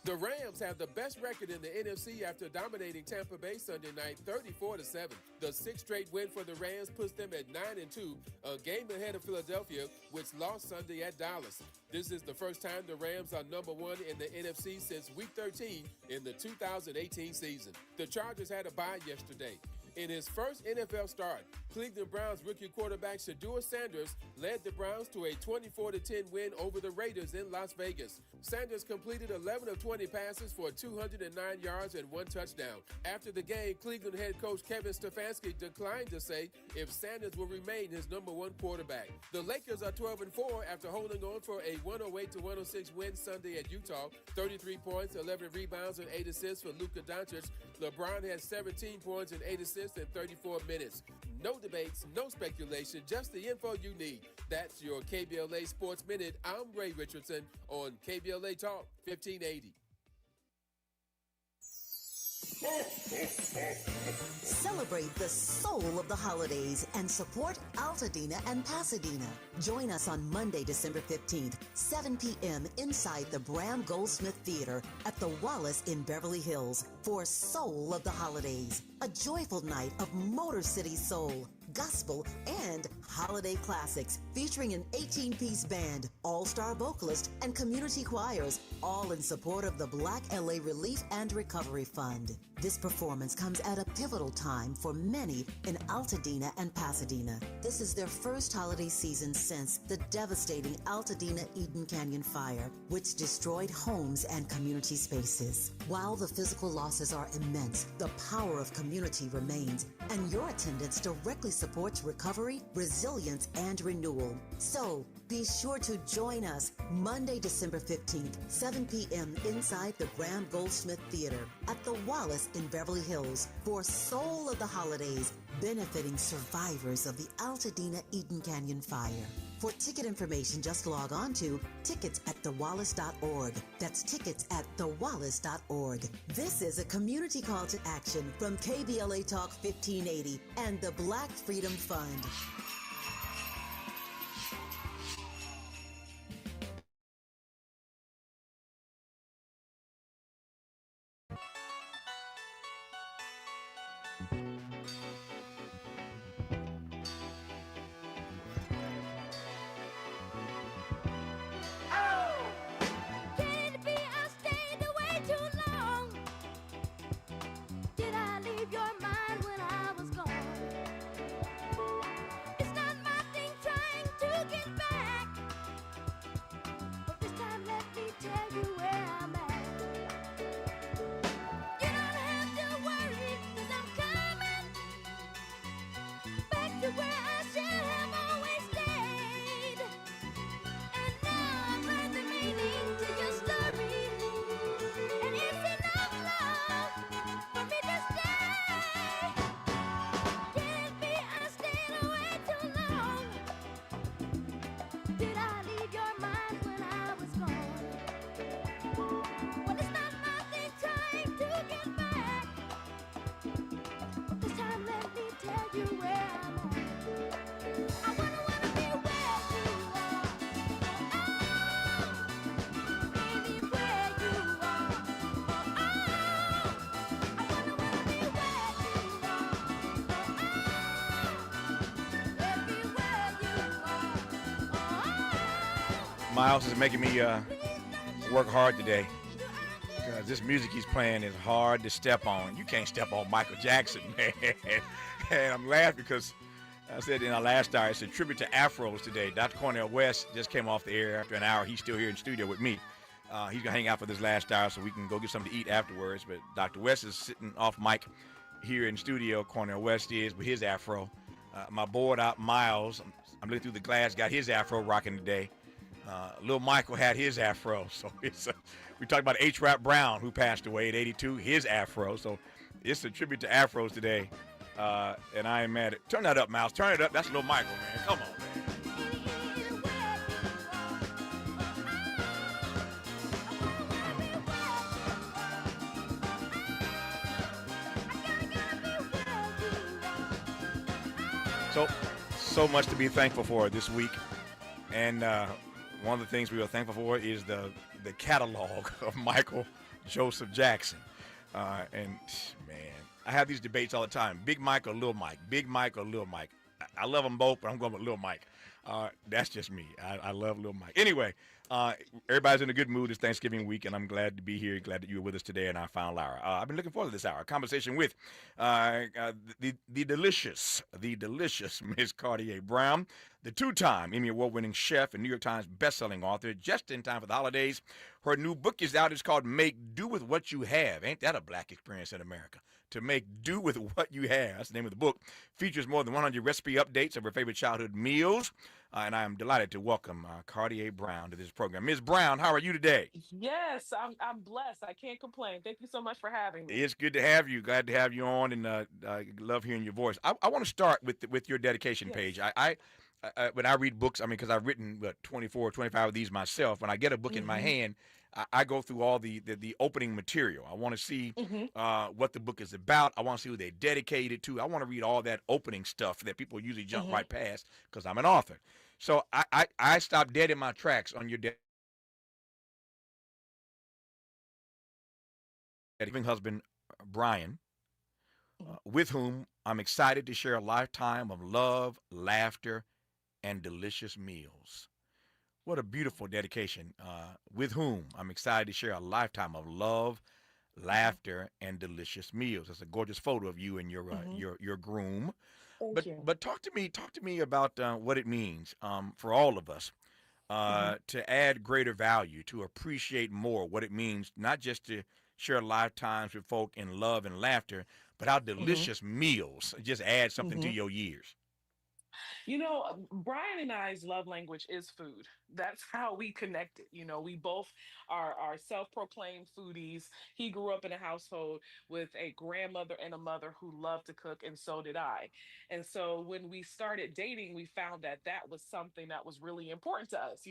The Rams have the best record in the NFC after dominating Tampa Bay Sunday night 34-7. The sixth straight win for the Rams puts them at 9-2, a game ahead of Philadelphia, which lost Sunday at Dallas. This is the first time the Rams are number one in the NFC since Week 13 in the 2018 season. The Chargers had a bye yesterday. In his first NFL start, Cleveland Browns rookie quarterback Shedeur Sanders led the Browns to a 24-10 win over the Raiders in Las Vegas. Sanders completed 11 of 20 passes for 209 yards and 1 touchdown. After the game, Cleveland head coach Kevin Stefanski declined to say if Sanders will remain his number one quarterback. The Lakers are 12-4 after holding on for a 108-106 win Sunday at Utah. 33 points, 11 rebounds, and 8 assists for Luka Doncic. LeBron has 17 points and 8 assists in 34 minutes. No debates, no speculation, just the info you need. That's your KBLA Sports Minute. I'm Ray Richardson on KBLA Talk 1580. Celebrate the soul of the holidays and support Altadena and Pasadena. Join us on Monday, December 15th, 7 p.m. inside the Bram Goldsmith Theater at the Wallace in Beverly Hills for Soul of the Holidays, a joyful night of Motor City soul, gospel, and holiday classics featuring an 18-piece band, all-star vocalist, and community choirs, all in support of the Black LA Relief and Recovery Fund. This performance comes at a pivotal time for many in Altadena and Pasadena. This is their first holiday season since the devastating Altadena Eden Canyon fire, which destroyed homes and community spaces. While the physical losses are immense, the power of community remains, and your attendance directly supports recovery, resilience, and renewal. So, be sure to join us Monday, December 15th, 7 p.m. inside the Bram Goldsmith Theater at the Wallace in Beverly Hills for Soul of the Holidays, benefiting survivors of the Altadena Eden Canyon fire. For ticket information, just log on to tickets@thewallace.org. That's tickets@thewallace.org. This is a community call to action from KBLA Talk 1580 and the Black Freedom Fund. Miles is making me work hard today because this music he's playing is hard to step on. You can't step on Michael Jackson, man. And I'm laughing because I said in our last hour, it's a tribute to Afros today. Dr. Cornel West just came off the air after an hour. He's still here in the studio with me. He's going to hang out for this last hour so we can go get something to eat afterwards. But Dr. West is sitting off mic here in studio. Cornel West is with his Afro. My board out, Miles, I'm looking through the glass, got his Afro rocking today. Lil Michael had his Afro. So it's we talked about H-Rap Brown, who passed away at 82, his Afro. So it's a tribute to Afros today. And I ain't mad at. Turn that up, Miles. Turn it up. That's Lil Michael, man. Come on, man. So much to be thankful for this week. And one of the things we are thankful for is the catalog of Michael Joseph Jackson. And man, I have these debates all the time. Big Mike or Little Mike? Big Mike or Little Mike? I love them both, but I'm going with Little Mike. That's just me. I love Little Mike. Anyway, everybody's in a good mood. It's Thanksgiving week, and I'm glad to be here. Glad that you were with us today in our final hour. I've been looking forward to this hour. A conversation with the delicious Miss Kardea Brown, the two-time Emmy Award-winning chef and New York Times best-selling author, just in time for the holidays. Her new book is out. It's called Make Do With What You Have. Ain't that a black experience in America? To make do with what you have. That's the name of the book. Features more than 100 recipe updates of her favorite childhood meals. And I am delighted to welcome Kardea Brown to this program. Ms. Brown, how are you today? Yes, I'm blessed. I can't complain. Thank you so much for having me. It's good to have you. Glad to have you on, and love hearing your voice. I want to start with your dedication Yes. page. When I read books, I mean, because I've written 24, 25 of these myself. When I get a book in my Mm-hmm. hand, I go through all the opening material. I want to see Mm-hmm. what the book is about. I want to see who they dedicated to. I want to read all that opening stuff that people usually jump Mm-hmm. right past because I'm an author. So I stopped dead in my tracks on your dedicating husband, Brian, with whom I'm excited to share a lifetime of love, laughter, and delicious meals. What a beautiful dedication. With whom I'm excited to share a lifetime of love, Mm-hmm. laughter, and delicious meals. That's a gorgeous photo of you and Mm-hmm. your groom. Thank you. But talk to me about what it means for all of us Mm-hmm. to add greater value, to appreciate more what it means, not just to share lifetimes with folk in love and laughter, but how Mm-hmm. delicious meals just add something to Mm-hmm. your years. Brian and I's love language is food. That's how we connected. We both are self-proclaimed foodies. He grew up in a household with a grandmother and a mother who loved to cook, and so did I. And so when we started dating, we found that that was something that was really important to us.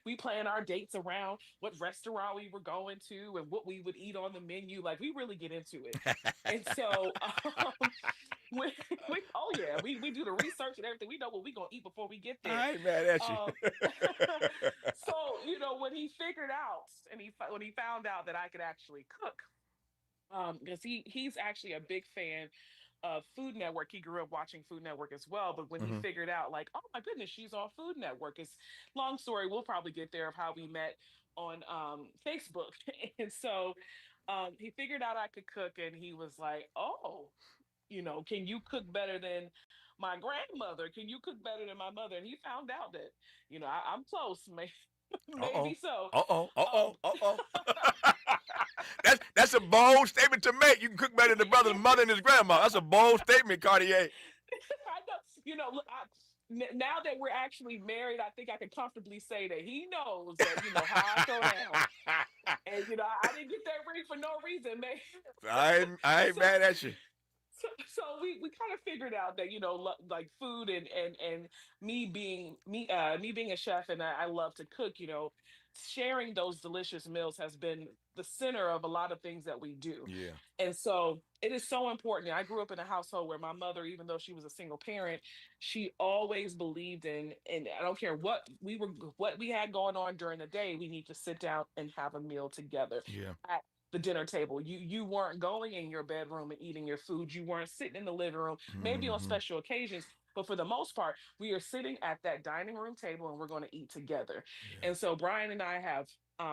We planned our dates around what restaurant we were going to and what we would eat on the menu. Like we really get into it. And so we, oh yeah, we do the research and everything. We know what we're gonna eat before we get there. I ain't mad at you. Um, so when he figured out and when he found out that I could actually cook, because he's actually a big fan of Food Network. He grew up watching Food Network as well. But when he Hmm. figured out, like, oh my goodness, she's on Food Network. It's long story. We'll probably get there of how we met on Facebook. And so he figured out I could cook, and he was like, oh, can you cook better than my grandmother? Can you cook better than my mother? And he found out that, I'm close, Uh oh. maybe so. Uh oh. Uh Um, oh. Uh oh. That's a bold statement to make. You can cook better than the brother, the mother, and his grandma. That's a bold statement, Cartier. I know, look, now that we're actually married, I think I can comfortably say that he knows that, how I throw down. And, I didn't get that ring for no reason, man. I ain't So, mad at you. so we kind of figured out that like food and me being a chef, and I love to cook. Sharing those delicious meals has been the center of a lot of things that we do. Yeah. And so it is so important. I grew up in a household where my mother, even though she was a single parent, she always believed in, and I don't care what we had going on during the day, we need to sit down and have a meal together Yeah. at the dinner table. You weren't going in your bedroom and eating your food. You weren't sitting in the living room, maybe on Hmm. special occasions. But for the most part, we are sitting at that dining room table and we're going to eat together. Yeah. And so Brian and I have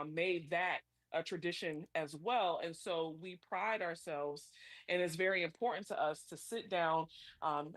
made that a tradition as well. And so we pride ourselves, and it's very important to us to sit down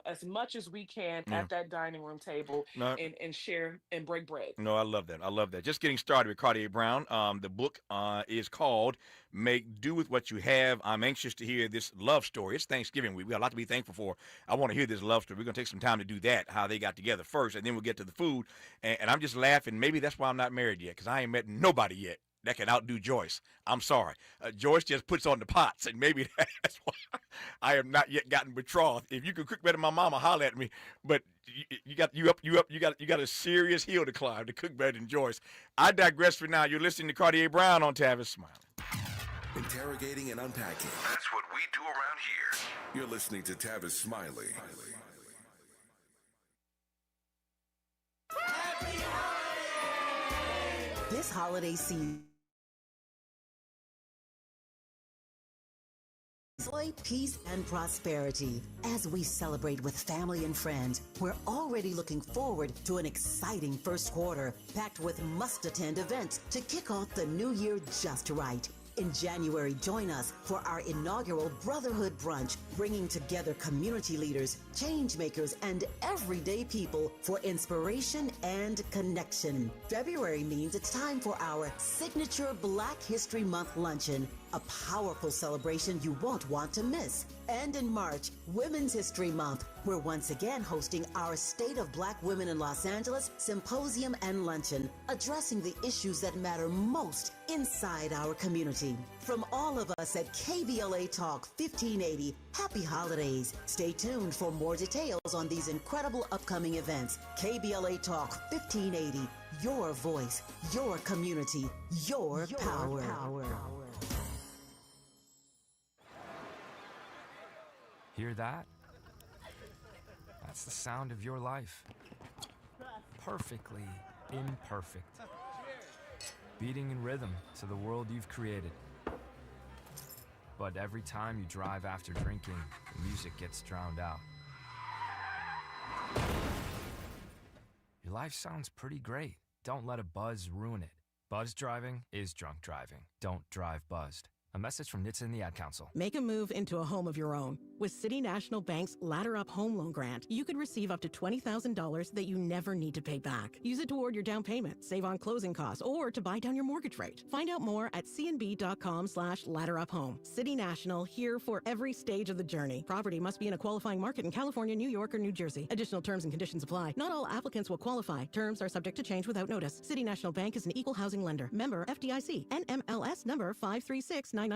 as much as we can Yeah. at that dining room table No, and share and break bread. no, I love that. I love that. Just getting started with Cartier Brown. The book is called Make Do With What You Have. I'm anxious to hear this love story. It's Thanksgiving week. We got a lot to be thankful for. I want to hear this love story. We're going to take some time to do that, how they got together first, and then we'll get to the food. And I'm just laughing. Maybe that's why I'm not married yet, because I ain't met nobody yet that can outdo Joyce. I'm sorry. Joyce just puts on the pots, and maybe that's why I have not yet gotten betrothed. If you can cook better than my mama, holler at me. But you got a serious hill to climb to cook better than Joyce. I digress for now. You're listening to Kardea Brown on Tavis. Smiley. Interrogating and unpacking. That's what we do around here. You're listening to Tavis Smiley. This holiday season, joy, peace, and prosperity. As we celebrate with family and friends, we're already looking forward to an exciting first quarter, packed with must-attend events to kick off the new year just right. In January, join us for our inaugural Brotherhood Brunch, bringing together community leaders, change makers, and everyday people for inspiration and connection. February means it's time for our signature Black History Month luncheon, a powerful celebration you won't want to miss. And in March, Women's History Month, we're once again hosting our State of Black Women in Los Angeles Symposium and Luncheon, addressing the issues that matter most inside our community. From all of us at KBLA Talk 1580, happy holidays. Stay tuned for more details on these incredible upcoming events. KBLA Talk 1580, your voice, your community, your power. Hear that? That's the sound of your life. Perfectly imperfect. Beating in rhythm to the world you've created. But every time you drive after drinking, the music gets drowned out. Your life sounds pretty great. Don't let a buzz ruin it. Buzz driving is drunk driving. Don't drive buzzed. A message from NHTSA and the Ad Council. Make a move into a home of your own. With City National Bank's Ladder Up Home Loan Grant, you could receive up to $20,000 that you never need to pay back. Use it toward your down payment, save on closing costs, or to buy down your mortgage rate. Find out more at cnb.com/ladderuphome. City National, here for every stage of the journey. Property must be in a qualifying market in California, New York, or New Jersey. Additional terms and conditions apply. Not all applicants will qualify. Terms are subject to change without notice. City National Bank is an equal housing lender. Member FDIC. NMLS number 536994.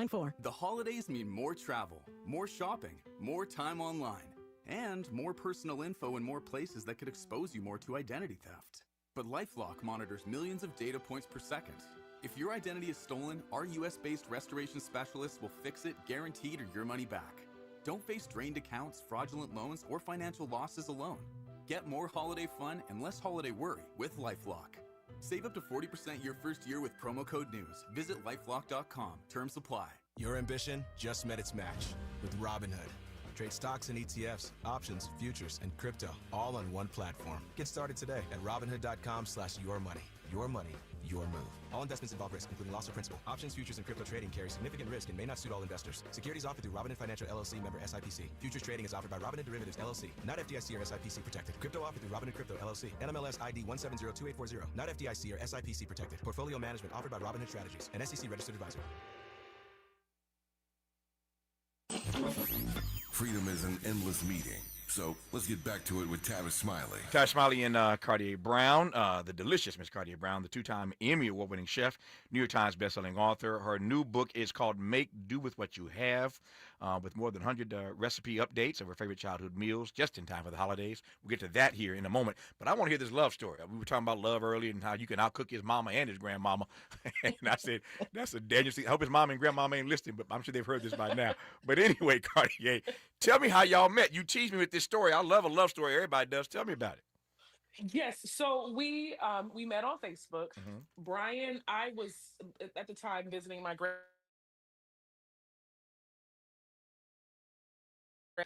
The holidays mean more travel, more shopping, more time online, and more personal info in more places that could expose you more to identity theft. But LifeLock monitors millions of data points per second. If your identity is stolen, our US-based restoration specialists will fix it, guaranteed, or your money back. Don't face drained accounts, fraudulent loans, or financial losses alone. Get more holiday fun and less holiday worry with LifeLock. Save up to 40% your first year with promo code NEWS. Visit lifelock.com. Terms apply. Your ambition just met its match with Robinhood. Trade stocks and ETFs, options, futures, and crypto all on one platform. Get started today at Robinhood.com/yourmoney. Your money, your move. All investments involve risk, including loss of principal. Options, futures, and crypto trading carry significant risk and may not suit all investors. Securities offered through Robinhood Financial LLC, member SIPC. Futures trading is offered by Robinhood Derivatives LLC, not FDIC or SIPC protected. Crypto offered through Robinhood Crypto LLC, NMLS ID 1702840, not FDIC or SIPC protected. Portfolio management offered by Robinhood Strategies, an SEC registered advisor. Freedom is an endless meeting. So let's get back to it with Tavis Smiley. Tavis Smiley and Kardea Brown, the delicious Miss Kardea Brown, the two-time Emmy Award-winning chef, New York Times bestselling author. Her new book is called Make Do With What You Have, with more than 100 recipe updates of her favorite childhood meals, just in time for the holidays. We'll get to that here in a moment. But I want to hear this love story. We were talking about love earlier and how you can outcook his mama and his grandmama. And I said, that's a dangerous thing. I hope his mama and grandmama ain't listening, but I'm sure they've heard this by now. But anyway, Kardea, tell me how y'all met. You teased me with this story. I love a love story. Everybody does. Tell me about it. Yes, so we met on Facebook. Brian, I was at the time visiting my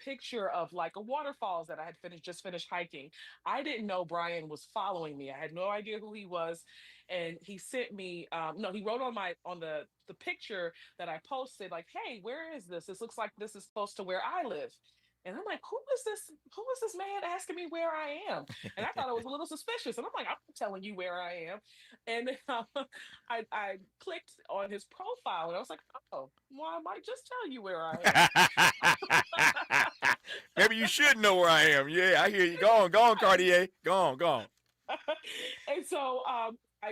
picture of like a waterfalls that I had just finished hiking. I didn't know Brian was following me. I had no idea who he was, and he sent me. No, he wrote on the picture that I posted like, "Hey, where is this? This looks like this is close to where I live." And I'm like, who is this man asking me where I am? And I thought it was a little suspicious. And I'm like, I'm telling you where I am. And I clicked on his profile and I was like, oh, well, I might just tell you where I am. Maybe you should know where I am. Yeah, I hear you. Go on, Kardea. Go on. And so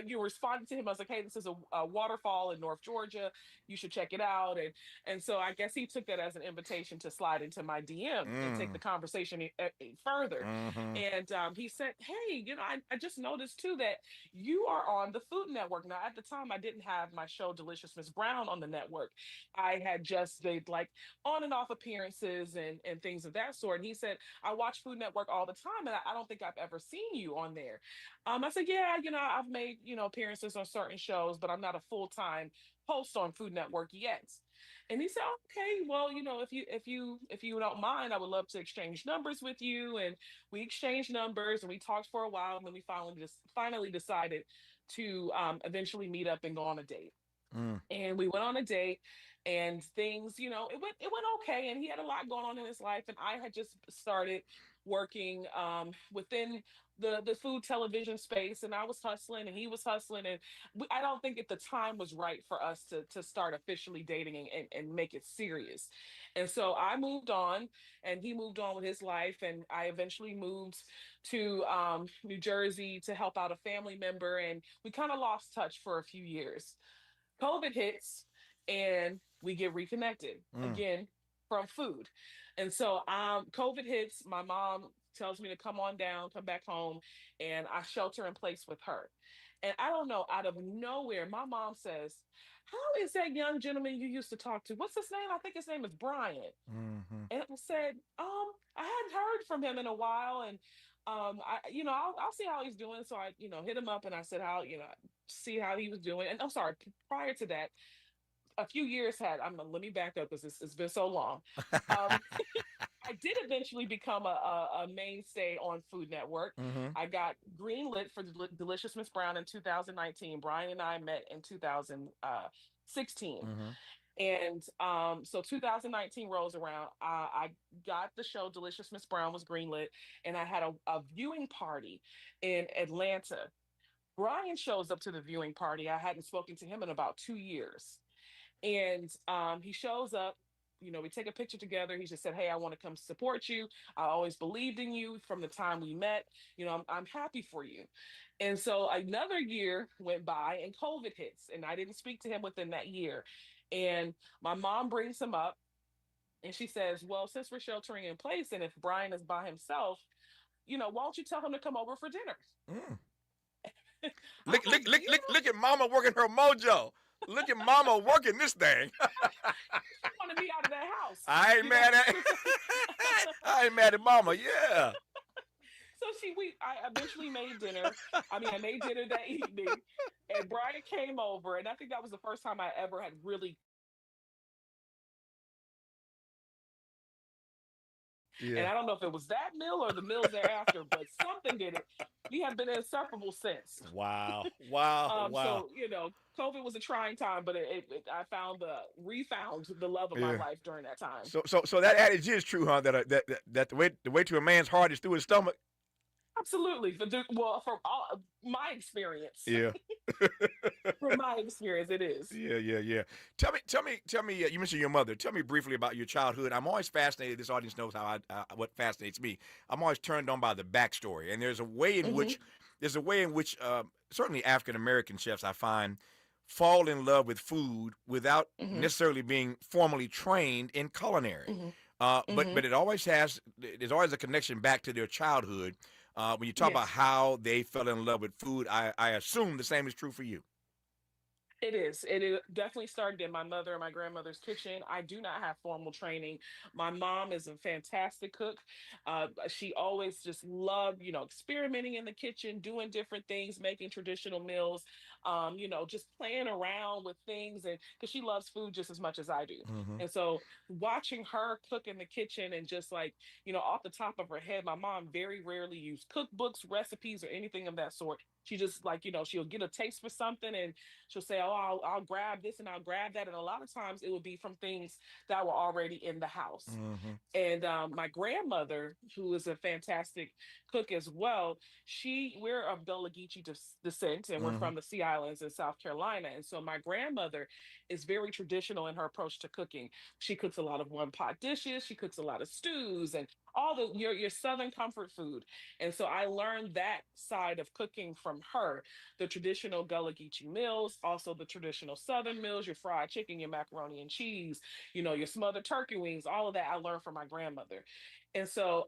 you responded to him. I was like, hey, this is a waterfall in North Georgia. You should check it out. And so I guess he took that as an invitation to slide into my DM and take the conversation further. And he said, hey, I just noticed too that you are on the Food Network. Now, at the time, I didn't have my show Delicious Miss Brown on the network. I had just did like on and off appearances and things of that sort. And he said, I watch Food Network all the time, and I don't think I've ever seen you on there. I said, yeah, I've made appearances on certain shows, but I'm not a full-time host on Food Network yet. And he said, okay, well, if you don't mind, I would love to exchange numbers with you. And we exchanged numbers and we talked for a while, and then we finally decided to eventually meet up and go on a date. Mm. And we went on a date, and things, it went okay, and he had a lot going on in his life, and I had just started working within the food television space, and I was hustling and he was hustling, and I don't think at the time was right for us to start officially dating and make it serious. And so I moved on, and he moved on with his life, and I eventually moved to New Jersey to help out a family member, and we kind of lost touch for a few years. COVID hits, and we get reconnected Mm. again from food. And so COVID hits, my mom tells me to come on down, come back home, and I shelter in place with her. And I don't know, out of nowhere, my mom says, how is that young gentleman you used to talk to? What's his name? I think his name is Brian. Hmm. And I said, I hadn't heard from him in a while, and I'll see how he's doing. So I, hit him up, and I said how, see how he was doing. And I'm sorry, prior to that, a few years had. Let me back up because it's been so long. Um, I did eventually become a mainstay on Food Network. Hmm. I got greenlit for Delicious Miss Brown in 2019. Brian and I met in 2016. Hmm. And so 2019 rolls around. I got the show Delicious Miss Brown was greenlit, and I had a viewing party in Atlanta. Brian shows up to the viewing party. I hadn't spoken to him in about 2 years. And he shows up. We take a picture together. He just said, hey, I want to come support you. I always believed in you from the time we met. I'm happy for you. And so another year went by, and COVID hits, and I didn't speak to him within that year. And my mom brings him up, and she says, well, since we're sheltering in place, and if Brian is by himself, why don't you tell him to come over for dinner? Mm. I'm Look, look, like, look, look, look at Mama working her mojo. Look at Mama working this thing. she wanted me out of that house. I ain't mad at. I ain't mad at Mama. Yeah. So I eventually made dinner. I made dinner that evening, and Brian came over, and I think that was the first time I ever had really. And Yeah. I don't know if it was that meal or the meals thereafter, but something did it. We have been inseparable since. Wow. Wow. Wow. So COVID was a trying time, but I refound the love of my Yeah. life during that time. So that adage is true, huh? That the way to a man's heart is through his stomach. Absolutely. From all my experience, Yeah. from my experience, it is. Yeah, yeah, yeah. Tell me. You mentioned your mother. Tell me briefly about your childhood. I'm always fascinated. This audience knows how what fascinates me. I'm always turned on by the backstory, and there's a way in Hmm. which certainly African American chefs I find fall in love with food without Hmm. necessarily being formally trained in culinary. Hmm. But there's always a connection back to their childhood. When you talk about Yes. how they fell in love with food, I assume the same is true for you. It is. It definitely started in my mother and my grandmother's kitchen. I do not have formal training. My mom is a fantastic cook. She always just loved, experimenting in the kitchen, doing different things, making traditional meals, just playing around with things. And because she loves food just as much as I do. Hmm. And so watching her cook in the kitchen and just like, off the top of her head, my mom very rarely used cookbooks, recipes, or anything of that sort. She just like, she'll get a taste for something, and she'll say, "Oh, I'll grab this and I'll grab that." And a lot of times it would be from things that were already in the house. Hmm. And my grandmother, who is a fantastic cook as well, we're of Gullah Geechee descent, and we're Hmm. from the Sea Islands in South Carolina. And so my grandmother is very traditional in her approach to cooking. She cooks a lot of one pot dishes. She cooks a lot of stews and all your Southern comfort food. And so I learned that side of cooking from her, the traditional Gullah Geechee meals, also the traditional Southern meals, your fried chicken, your macaroni and cheese, your smothered turkey wings, all of that I learned from my grandmother. And so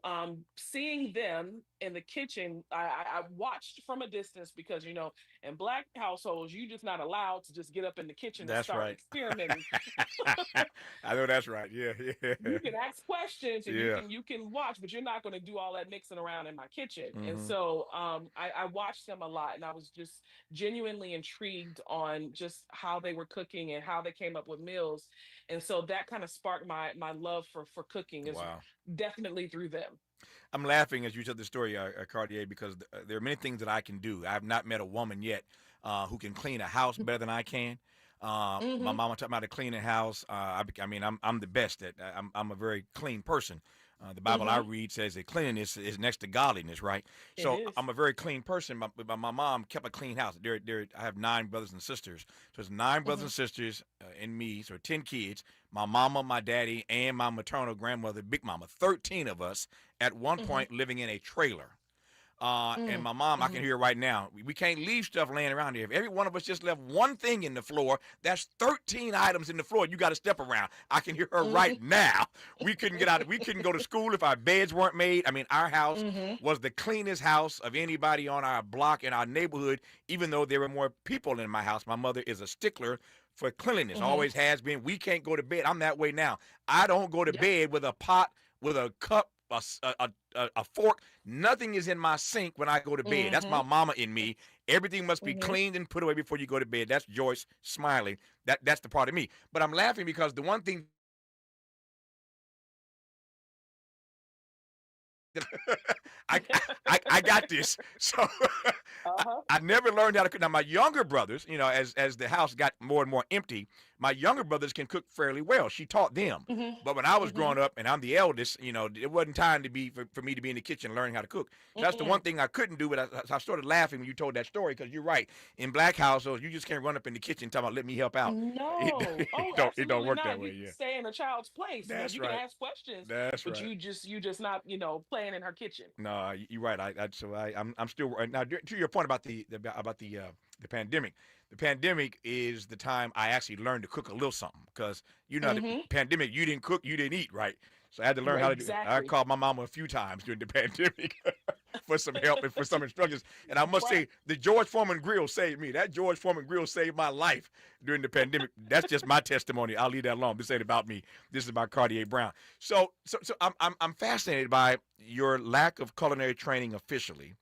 seeing them in the kitchen, I watched from a distance because, in Black households, you just not allowed to just get up in the kitchen and That's start right. experimenting. I know that's right. Yeah, yeah, You can ask questions and you yeah. can you can watch, but you're not going to do all that mixing around in my kitchen. And Hmm. so I watched them a lot, and I was just genuinely intrigued on just how they were cooking and how they came up with meals. And so that kind of sparked my love for cooking, is Wow. definitely through them. I'm laughing as you tell the story, Cartier, because there are many things that I can do. I've not met a woman yet who can clean a house better than I can. My Hmm. mama taught me how to clean a house. I mean, I'm the best at. I'm a very clean person. The Bible I Hmm. read says that cleanliness is next to godliness, right? It So is. I'm a very clean person. My mom kept a clean house. I have 9 brothers and sisters. So it's 9 brothers Hmm. and sisters and me. So 10 kids. My mama, my daddy, and my maternal grandmother, Big Mama. 13 of us at one Hmm. point living in a trailer. And Mm. my mom, I Hmm. can hear right now, we can't leave stuff laying around here. If every one of us just left one thing in the floor, that's 13 items in the floor. You got to step around. I can hear her right Hmm. now. We couldn't get out. We couldn't go to school if our beds weren't made. I mean, our house Hmm. was the cleanest house of anybody on our block in our neighborhood, even though there were more people in my house. My mother is a stickler for cleanliness, Hmm. always has been. We can't go to bed. I'm that way now. I don't go to Yep. bed with a pot, with a cup, a fork. Nothing is in my sink when I go to bed. That's Hmm. my mama in me. Everything must be Hmm. cleaned and put away before you go to bed. That's Joyce Smiley. That's the part of me. But I'm laughing because the one thing I, I got this. So Uh-huh. I never learned how to cook. Now my younger brothers, as the house got more and more empty, my younger brothers can cook fairly well. She taught them. Hmm. But when I was Hmm. growing up and I'm the eldest, it wasn't time for me to be in the kitchen learning how to cook. That's the one Mm-mm. thing I couldn't do. But I started laughing when you told that story because you're right. In Black households, you just can't run up in the kitchen talking about let me help out. No. Oh, It don't absolutely work that not. You way. can Yeah, stay in a child's place. that's You can right. ask questions, That's but right. you just not, playing in her kitchen. No, you're right. I'm still now to your point about the pandemic. The pandemic is the time I actually learned to cook a little something because the Hmm. pandemic you didn't cook, you didn't eat, right? So I had to learn Right, how to do it. I exactly. called my mama a few times during the pandemic for some help and for some instructions. And I must Right. say, the George Foreman grill saved me. That George Foreman grill saved my life during the pandemic. That's just my testimony. I'll leave that alone. This ain't about me. This is about Cartier Brown. So I'm fascinated by your lack of culinary training officially,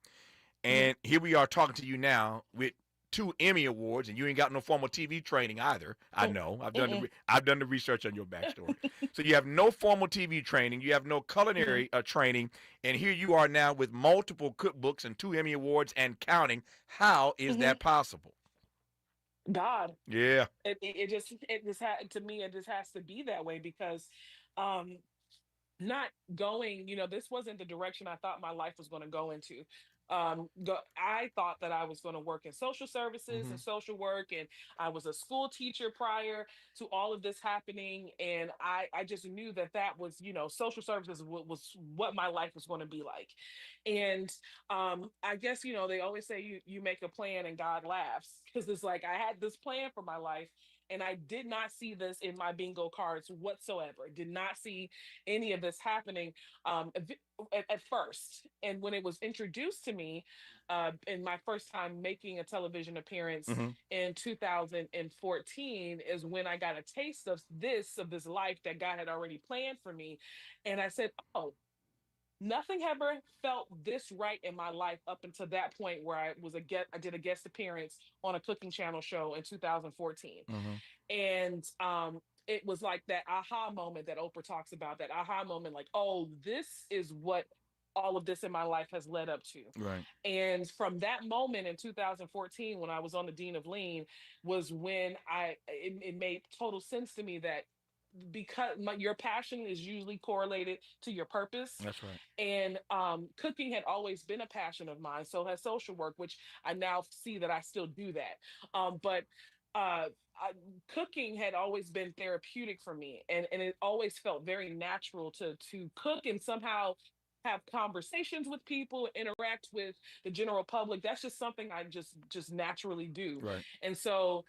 Hmm. and here we are talking to you now with 2 Emmy Awards, and you ain't got no formal TV training either. I know. Mm-mm. I've done the research on your backstory. So you have no formal TV training. You have no Hmm. culinary training, and here you are now with multiple cookbooks and 2 Emmy Awards and counting. How is Hmm. that possible? God, Yeah. to me, it just has to be that way because, um, not going, this wasn't the direction I thought my life was going to go into. I thought that I was going to work in social services Hmm. and social work, and I was a school teacher prior to all of this happening. And I just knew that that was, social services was what my life was going to be like. And I guess, they always say you make a plan and God laughs, because it's like I had this plan for my life. And I did not see this in my bingo cards whatsoever. Did not see any of this happening at first. And when it was introduced to me in my first time making a television appearance Hmm. in 2014, is when I got a taste of this life that God had already planned for me. And I said, oh, nothing ever felt this right in my life up until that point, where I did a guest appearance on a cooking channel show in 2014. Hmm. And it was like that aha moment that Oprah talks about, that aha moment, like, oh, this is what all of this in my life has led up to. Right. And from that moment in 2014, when I was on the Dean of Lean, was when it made total sense to me that, because your passion is usually correlated to your purpose. That's right. And cooking had always been a passion of mine, so has social work, which I now see that I still do that. But cooking had always been therapeutic for me, and it always felt very natural to cook and somehow have conversations with people, interact with the general public. That's just something I just naturally do. Right. And so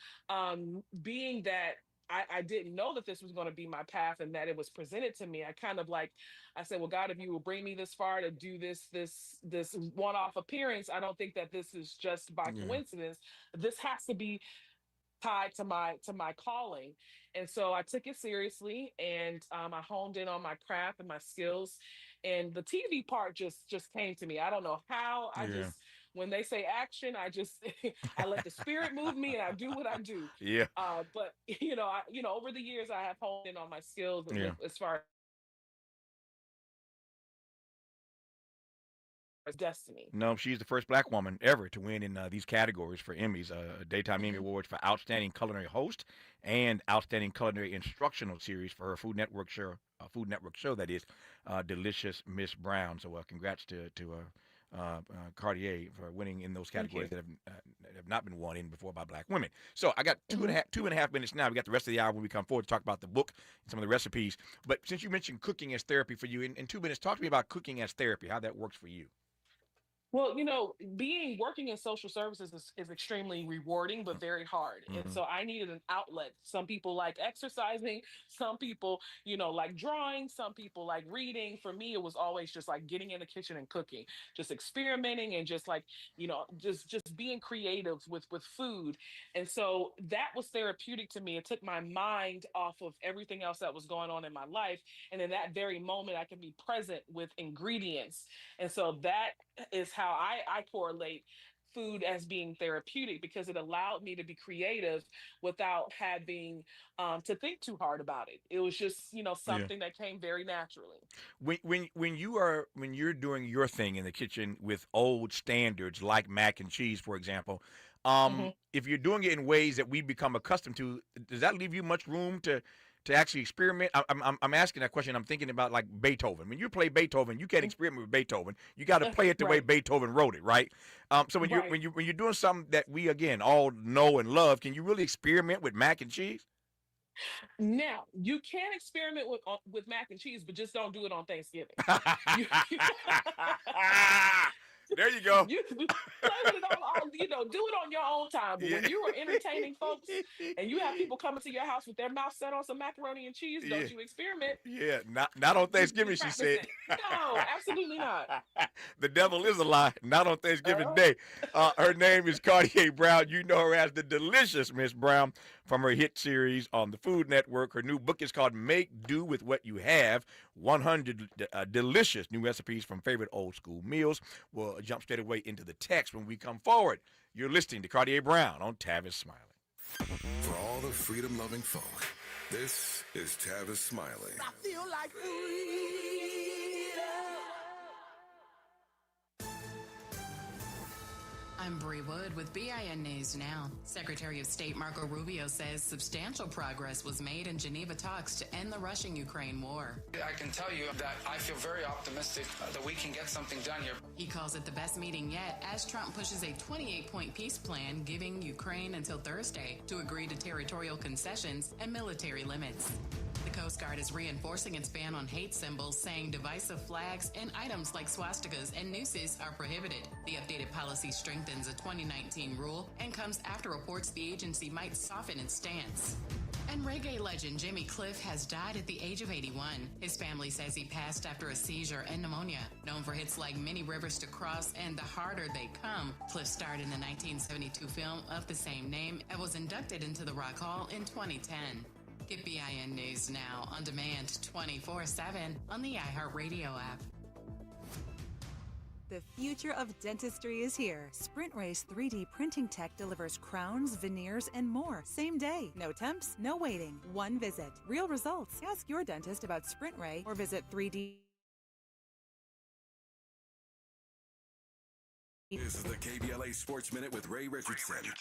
being that I didn't know that this was going to be my path and that it was presented to me. I said, well, God, if you will bring me this far to do this one-off appearance, I don't think that this is just by Yeah. coincidence. This has to be tied to my calling. And so I took it seriously, and I honed in on my craft and my skills, and the TV part just came to me. I don't know how. I Yeah. just, when they say action, I just I let the spirit move me and I do what I do. Yeah. But over the years I have honed in on my skills Yeah. as far as destiny. No, she's the first black woman ever to win in these categories for Emmys, Daytime Emmy Awards for Outstanding Culinary Host and Outstanding Culinary Instructional Series for her Food Network show that is, Delicious Miss Brown. So, congrats to Cartier for winning in those Thank categories you. that have not been won in before by black women. So I got Mhm. two and a half minutes now. We got the rest of the hour when we come forward to talk about the book and some of the recipes. But since you mentioned cooking as therapy for you, in 2 minutes, talk to me about cooking as therapy, how that works for you. Well, working in social services is extremely rewarding, but very hard. And Mm-hmm. so I needed an outlet. Some people like exercising, some people, like drawing, some people like reading. For me, it was always just like getting in the kitchen and cooking, just experimenting and just like, just being creative with food. And so that was therapeutic to me. It took my mind off of everything else that was going on in my life. And in that very moment, I can be present with ingredients. And so that is how I correlate food as being therapeutic, because it allowed me to be creative without having to think too hard about it. It was just, Yeah. something that came very naturally. When you're doing your thing in the kitchen with old standards like mac and cheese, for example, Mhm. if you're doing it in ways that we become accustomed to, does that leave you much room to actually experiment? I'm asking that question. I'm thinking about like Beethoven. When you play Beethoven, you can't Mm. experiment with Beethoven. You got to play it the way Right, Beethoven wrote it, right? So right. when you're doing something that we again all know and love, can you really experiment with mac and cheese? Now you can experiment with mac and cheese, but just don't do it on Thanksgiving. You There you go. you play with it all, do it on your own time. But Yeah. when you are entertaining folks and you have people coming to your house with their mouth set on some macaroni and cheese, Yeah. don't you experiment. Yeah, not on You Thanksgiving, she practice said. it. No, absolutely not. The devil is a lie, not on Thanksgiving Uh, Day. Her name is Cartier Brown. You know her as the Delicious Miss Brown from her hit series on the Food Network. Her new book is called Make Do With What You Have, 100 delicious new recipes from favorite old school meals. We'll jump straight away into the text when we come forward. You're listening to Cartier Brown on Tavis Smiley. For all the freedom-loving folk, this is Tavis Smiley. I feel like I'm Bree Wood with BIN News Now. Secretary of State Marco Rubio says substantial progress was made in Geneva talks to end the Russian-Ukraine war. I can tell you that I feel very optimistic that we can get something done here. He calls it the best meeting yet as Trump pushes a 28-point peace plan giving Ukraine until Thursday to agree to territorial concessions and military limits. The Coast Guard is reinforcing its ban on hate symbols, saying divisive flags and items like swastikas and nooses are prohibited. The updated policy strengthens a 2019 rule and comes after reports the agency might soften its stance. And reggae legend Jimmy Cliff has died at the age of 81. His family says he passed after a seizure and pneumonia. Known for hits like Many Rivers to Cross and The Harder They Come, Cliff starred in the 1972 film of the same name and was inducted into the Rock Hall in 2010. Get BIN News Now on demand 24/7 on the iHeartRadio app. The future of dentistry is here. Sprint Race 3D printing tech delivers crowns, veneers, and more. Same day. No temps, no waiting. One visit. Real results. Ask your dentist about Sprint Ray or visit 3D. This is the KBLA Sports Minute with Ray Richardson.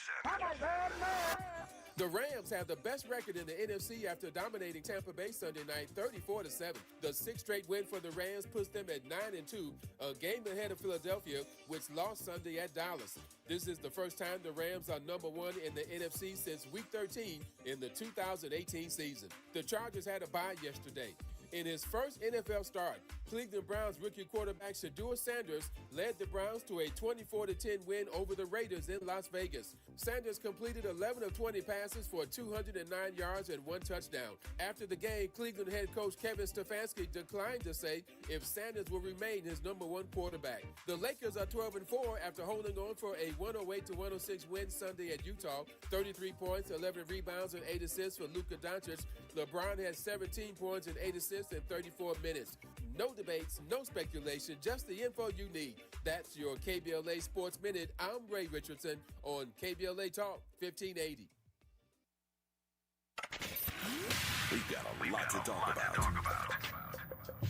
The Rams have the best record in the NFC after dominating Tampa Bay Sunday night 34-7. The sixth straight win for the Rams puts them at 9-2, a game ahead of Philadelphia, which lost Sunday at Dallas. This is the first time the Rams are number one in the NFC since Week 13 in the 2018 season. The Chargers had a bye yesterday. In his first NFL start, Cleveland Browns rookie quarterback Shedeur Sanders led the Browns to a 24-10 win over the Raiders in Las Vegas. Sanders completed 11 of 20 passes for 209 yards and 1 touchdown. After the game, Cleveland head coach Kevin Stefanski declined to say if Sanders will remain his number one quarterback. The Lakers are 12-4 after holding on for a 108-106 win Sunday at Utah. 33 points, 11 rebounds, and 8 assists for Luka Doncic. LeBron had 17 points and 8 assists in 34 minutes. No debates, no speculation, just the info you need. That's your KBLA Sports Minute. I'm Ray Richardson on KBLA Talk 1580. We've got a lot to talk about.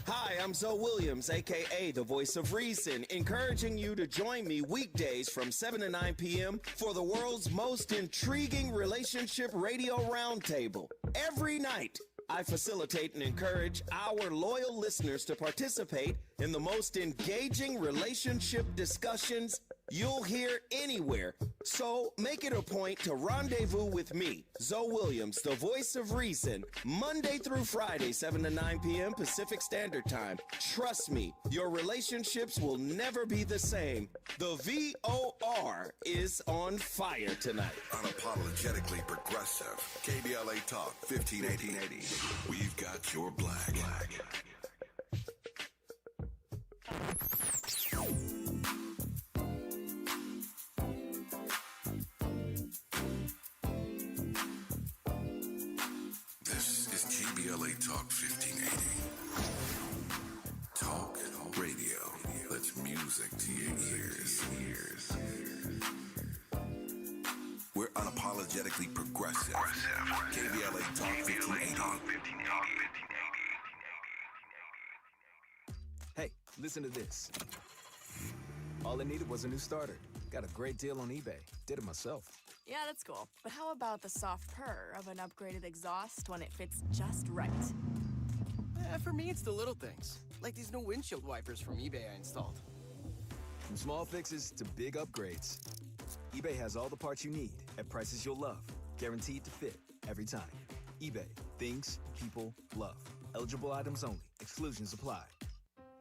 Hi, I'm Zoe Williams, a.k.a. the Voice of Reason, encouraging you to join me weekdays from 7 to 9 p.m. for the world's most intriguing relationship radio roundtable. Every night, I facilitate and encourage our loyal listeners to participate in the most engaging relationship discussions you'll hear anywhere. So make it a point to rendezvous with me, Zoe Williams, the Voice of Reason, Monday through Friday, 7 to 9 p.m. Pacific Standard Time. Trust me, your relationships will never be the same. The VOR is on fire tonight. Unapologetically progressive. KBLA Talk 1580. We've got your black. This is KBLA Talk 1580. Talk radio. That's music to your ears. We're unapologetically progressive. KBLA Talk 1580. Hey, listen to this. All I needed was a new starter. Got a great deal on eBay. Did it myself. Yeah, that's cool. But how about the soft purr of an upgraded exhaust when it fits just right? For me, it's the little things. Like these new windshield wipers from eBay I installed. From small fixes to big upgrades, eBay has all the parts you need at prices you'll love. Guaranteed to fit every time. eBay. Things people love. Eligible items only. Exclusions apply.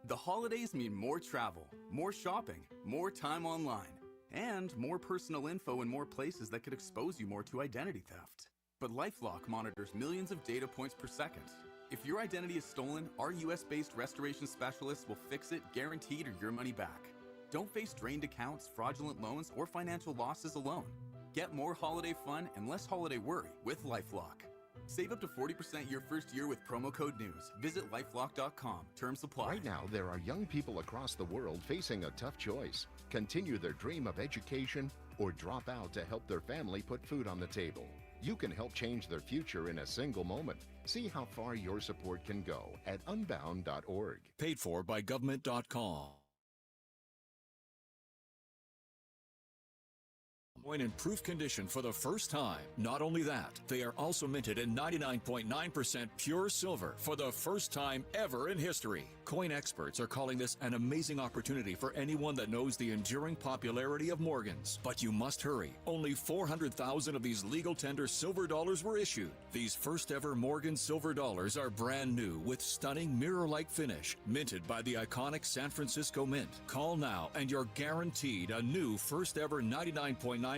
The holidays mean more travel, more shopping, more time online, and more personal info in more places that could expose you more to identity theft. But LifeLock monitors millions of data points per second. If your identity is stolen, our US-based restoration specialists will fix it, guaranteed, or your money back. Don't face drained accounts, fraudulent loans, or financial losses alone. Get more holiday fun and less holiday worry with LifeLock. Save up to 40% your first year with promo code NEWS. Visit lifelock.com. Terms apply. Right now, there are young people across the world facing a tough choice. Continue their dream of education or drop out to help their family put food on the table. You can help change their future in a single moment. See how far your support can go at unbound.org. Paid for by government.com. In proof condition for the first time. Not only that, they are also minted in 99.9% pure silver for the first time ever in history. Coin experts are calling this an amazing opportunity for anyone that knows the enduring popularity of Morgans. But you must hurry. Only 400,000 of these legal tender silver dollars were issued. These first ever Morgan silver dollars are brand new with stunning mirror-like finish, minted by the iconic San Francisco Mint. Call now and you're guaranteed a new first ever 99.9%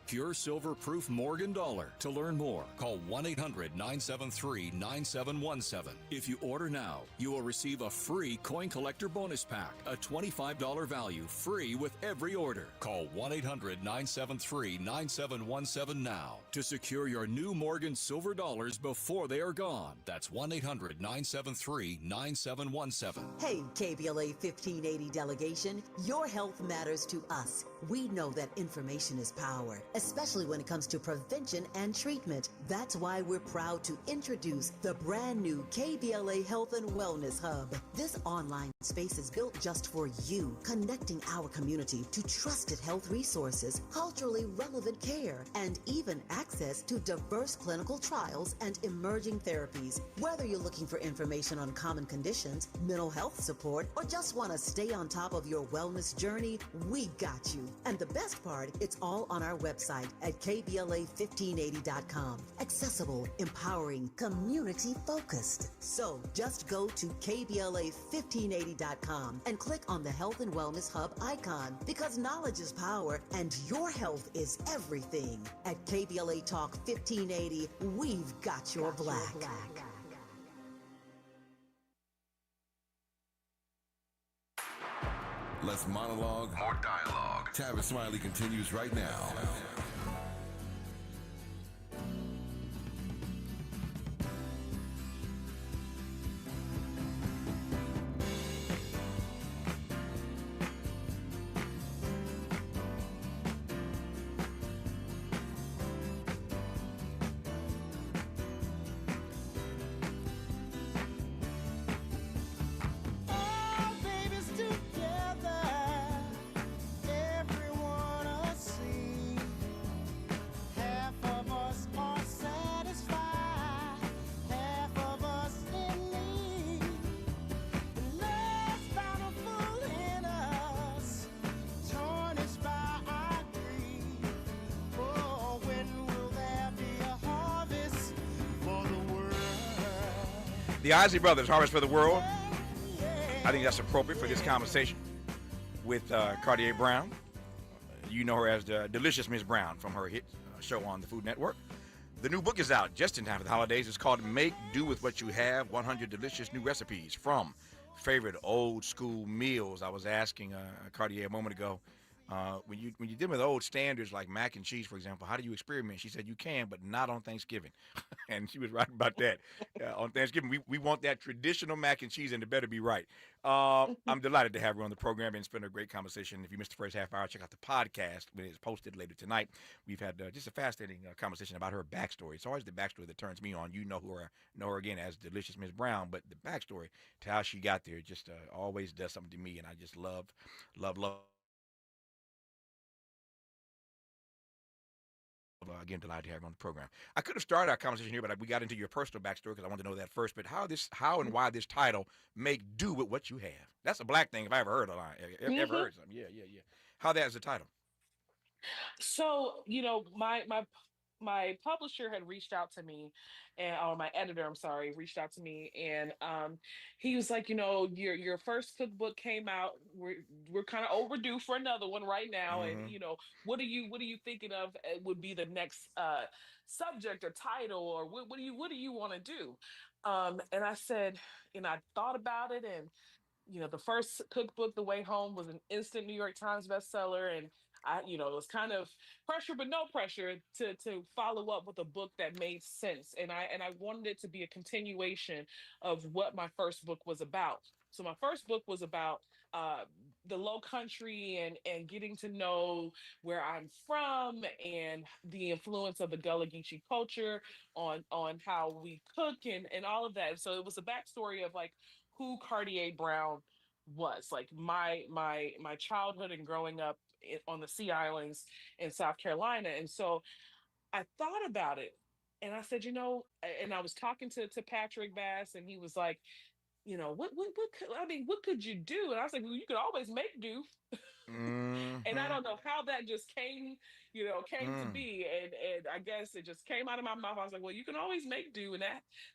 pure silver proof Morgan dollar. To learn more, call 1-800-973-9717. If you order now, you will receive a free coin collector bonus pack, a $25 value, free with every order. Call 1-800-973-9717 now to secure your new Morgan silver dollars before they are gone. That's 1-800-973-9717. Hey, KBLA 1580 delegation, your health matters to us. We know that information is power, especially when it comes to prevention and treatment. That's why we're proud to introduce the brand new KBLA Health and Wellness Hub. This online space is built just for you, connecting our community to trusted health resources, culturally relevant care, and even access to diverse clinical trials and emerging therapies. Whether you're looking for information on common conditions, mental health support, or just want to stay on top of your wellness journey, we got you. And the best part, it's all on our website at KBLA1580.com. Accessible, empowering, community focused. So just go to KBLA1580.com and click on the Health and Wellness Hub icon, because knowledge is power and your health is everything. At KBLA Talk 1580, we've got your black. Less monologue, more dialogue. Tavis Smiley continues right now. The Isley Brothers, Harvest for the World. I think that's appropriate for this conversation with Kardea Brown. You know her as the Delicious Miss Brown from her hit show on the Food Network. The new book is out just in time for the holidays. It's called Make Do With What You Have, 100 Delicious New Recipes from Favorite Old School Meals. I was asking Kardea a moment ago, when you deal with old standards like mac and cheese, for example, how do you experiment? She said you can, but not on Thanksgiving. And she was right about that. On Thanksgiving, we want that traditional mac and cheese, and it better be right. I'm delighted to have her on the program and spend a great conversation. If you missed the first half hour, check out the podcast when it's posted later tonight. We've had just a fascinating conversation about her backstory. It's always the backstory that turns me on. You know her again as Delicious Miss Brown, but the backstory to how she got there just always does something to me, and I just love. Again, delighted to have you on the program. I could have started our conversation here, but we got into your personal backstory because I wanted to know that first. But how and why this title, Make Do With What You Have? That's a black thing if I ever heard a line. Ever heard something? Yeah. How that is the title? So, my publisher had reached out to me, or my editor, I'm sorry, reached out to me, and he was like, your first cookbook came out. We're kind of overdue for another one right now, and what are you thinking of would be the next subject or title, or what do you want to do? And I said, I thought about it, and the first cookbook, The Way Home, was an instant New York Times bestseller, and it was kind of pressure, but no pressure to follow up with a book that made sense, and I wanted it to be a continuation of what my first book was about. So my first book was about uh, the Low Country and getting to know where I'm from and the influence of the Gullah Geechee culture on how we cook and all of that. So it was a backstory of like who Kardea Brown was, like my childhood and growing up on the Sea Islands in South Carolina. And so I thought about it, and I said, and I was talking to Patrick Bass, and he was like, what could you do? And I was like, well, you could always make do. And I don't know how that just came to be, and I guess it just came out of my mouth. I was like, well, you can always make do, and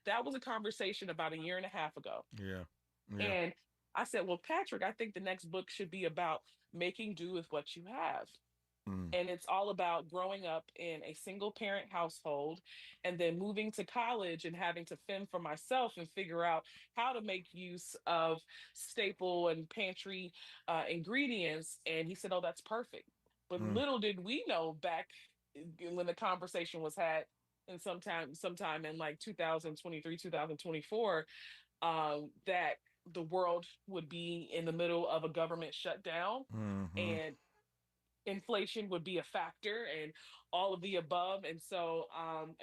that was a conversation about a year and a half ago. Yeah. And I said, well, Patrick, I think the next book should be about making do with what you have. And it's all about growing up in a single parent household and then moving to college and having to fend for myself and figure out how to make use of staple and pantry ingredients. And he said, oh, that's perfect. But little did we know back when the conversation was had and sometime in like 2023, 2024, that the world would be in the middle of a government shutdown and inflation would be a factor, and all of the above. And so,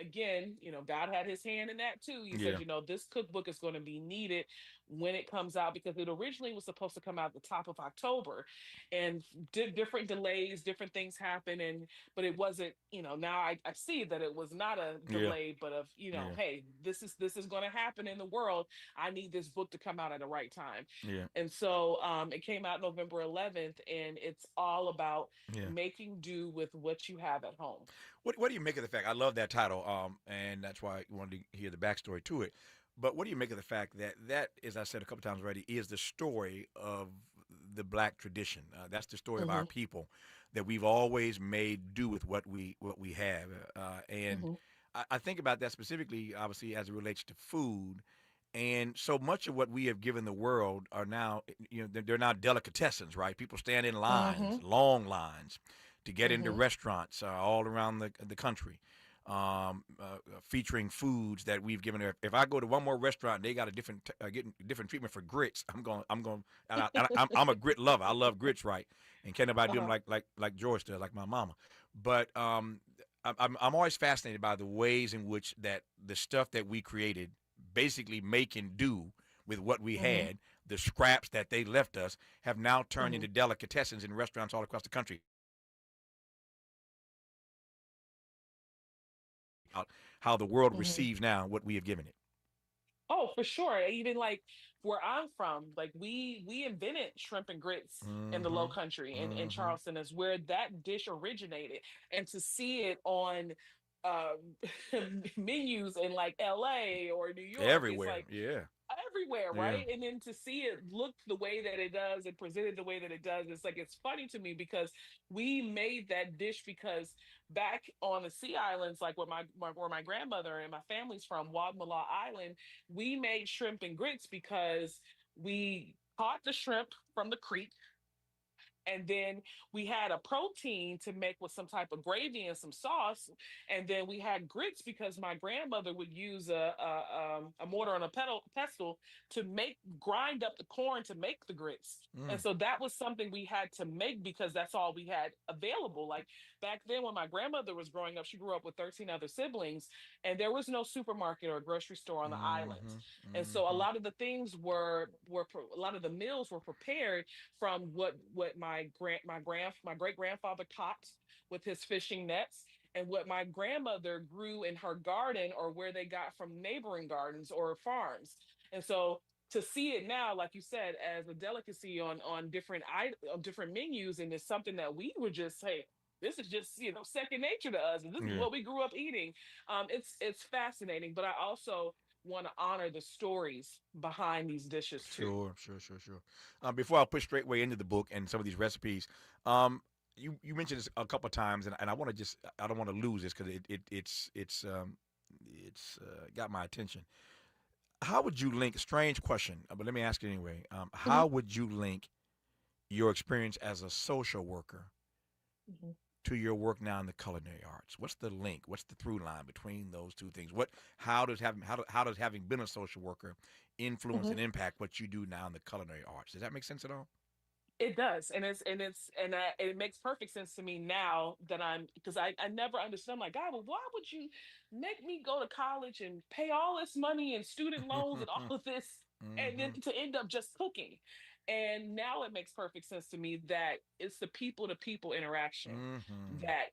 again, God had his hand in that too. He Yeah. said, this cookbook is going to be needed when it comes out, because it originally was supposed to come out at the top of October, and different delays, different things happen. But it wasn't, now I see that it was not a Yeah. delay, but of, Yeah. hey, this is going to happen in the world. I need this book to come out at the right time. Yeah. And so it came out November 11th, and it's all about Yeah. making do with what you have at home. What do you make of the fact? I love that title, and that's why I wanted to hear the backstory to it. But what do you make of the fact that, as I said a couple times already, is the story of the Black tradition? That's the story of our Hmm. people, that we've always made do with what we have. And Hmm. I think about that specifically, obviously, as it relates to food. And so much of what we have given the world are now, they're now delicatessens, right? People stand in lines, Hmm. long lines, to get into Hmm. restaurants all around the country, featuring foods that we've given. If I go to one more restaurant and they got a getting different treatment for grits, I'm going, I'm a grit lover. I love grits, right? And can't nobody do them Uh-huh. like George does, like my mama. But I'm always fascinated by the ways in which that the stuff that we created basically make and do with what we Hmm. had, the scraps that they left us, have now turned Hmm. into delicatessens in restaurants all across the country. How the world Hmm. receives now what we have given it. Oh, for sure. Even like where I'm from, like we invented shrimp and grits in the Low Mm-hmm. Country, and Mm-hmm. Charleston is where that dish originated. And to see it on menus in like LA or New York, it's Everywhere. like Yeah. everywhere, Yeah. right? And then to see it look the way that it does and presented the way that it does, it's like it's funny to me because we made that dish because back on the Sea Islands, like where my grandmother and my family's from, Wadmalaw Island, we made shrimp and grits because we caught the shrimp from the creek, and then we had a protein to make with some type of gravy and some sauce, and then we had grits because my grandmother would use a mortar and a pestle to grind up the corn to make the grits. And Mm. so that was something we had to make because that's all we had available. Like back then when my grandmother was growing up, she grew up with 13 other siblings, and there was no supermarket or grocery store on the island. Mm-hmm. And so a Mm-hmm. lot of the things a lot of the meals were prepared from what my great grandfather caught with his fishing nets, and what my grandmother grew in her garden, or where they got from neighboring gardens or farms. And so to see it now, like you said, as a delicacy on different menus, and it's something that we would just say, this is just second nature to us, and this is Yeah. what we grew up eating. It's fascinating, but I also want to honor the stories behind these dishes too. Sure, sure, sure, sure. Before I push straightway into the book and some of these recipes, um, you mentioned this a couple of times, and I want to just I don't want to lose this because it's got my attention. How would you link? Strange question, but let me ask it anyway. Mhm. How would you link your experience as a social worker Mhm. to your work now in the culinary arts? What's the link? What's the through line between those two things? How does having been a social worker influence Mhm. and impact what you do now in the culinary arts? Does that make sense at all? It does, it makes perfect sense to me now that because I never understood. I'm like, God, well, why would you make me go to college and pay all this money and student loans and all of this, and then Mm-hmm. to end up just cooking? And now it makes perfect sense to me that it's the people to people interaction Mm-hmm. that.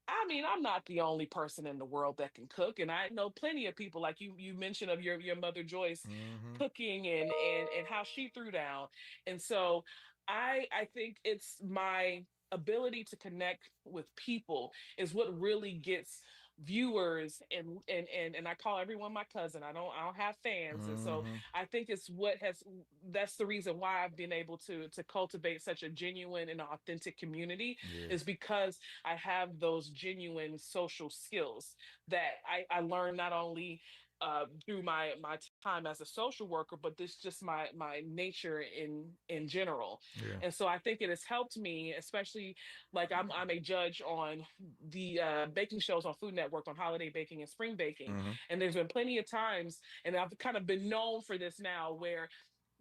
I mean, I'm not the only person in the world that can cook, and I know plenty of people like you. You mentioned of your mother Joyce Mm-hmm. cooking and how she threw down, and so I think it's my ability to connect with people is what really gets viewers, and I call everyone my cousin. I don't have fans, and so Mm-hmm. I think it's what has that's the reason why I've been able to cultivate such a genuine and authentic community, Yeah. is because I have those genuine social skills that I learned not only through my time as a social worker, but this just my nature in general. Yeah. And so I think it has helped me, especially like I'm a judge on the baking shows on Food Network on holiday baking and spring baking, Mm-hmm. and there's been plenty of times, and I've kind of been known for this now, where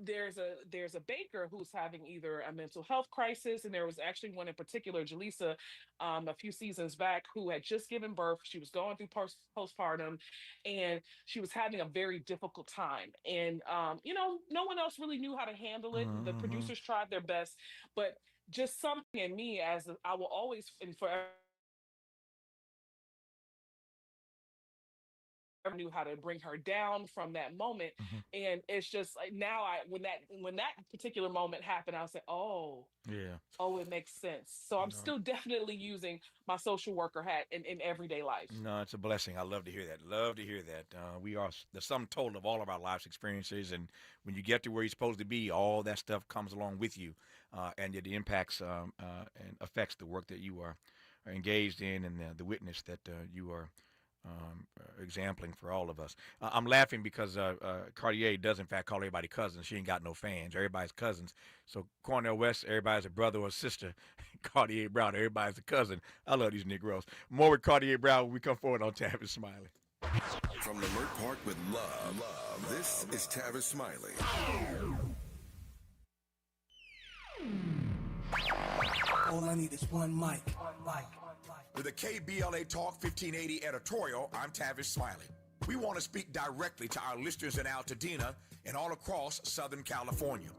there's a baker who's having either a mental health crisis, and there was actually one in particular, Jaleesa, a few seasons back, who had just given birth. She was going through postpartum, and she was having a very difficult time. And no one else really knew how to handle it. The Mm-hmm. producers tried their best, but just something in me, I will always and forever knew how to bring her down from that moment. Hmm. And it's just like now, when that particular moment happened, I was like, Yeah. oh, it makes sense. So I'm No. still definitely using my social worker hat in everyday life. No, it's a blessing. I love to hear that. Love to hear that. We are the sum total of all of our life's experiences, and when you get to where you're supposed to be, all that stuff comes along with you, and it impacts and affects the work that you are engaged in, and the witness that you are exempling for all of us. I'm laughing because Cartier does in fact call everybody cousins. She ain't got no fans. Everybody's cousins. So Cornell West, everybody's a brother or sister. Cartier Brown, everybody's a cousin. I love these Negroes. More with Cartier Brown when we come forward on Tavis Smiley. From Lamert Park with love, this is Tavis Smiley. All I need is one mic. With a KBLA Talk 1580 editorial, I'm Tavis Smiley. We want to speak directly to our listeners in Altadena and all across Southern California.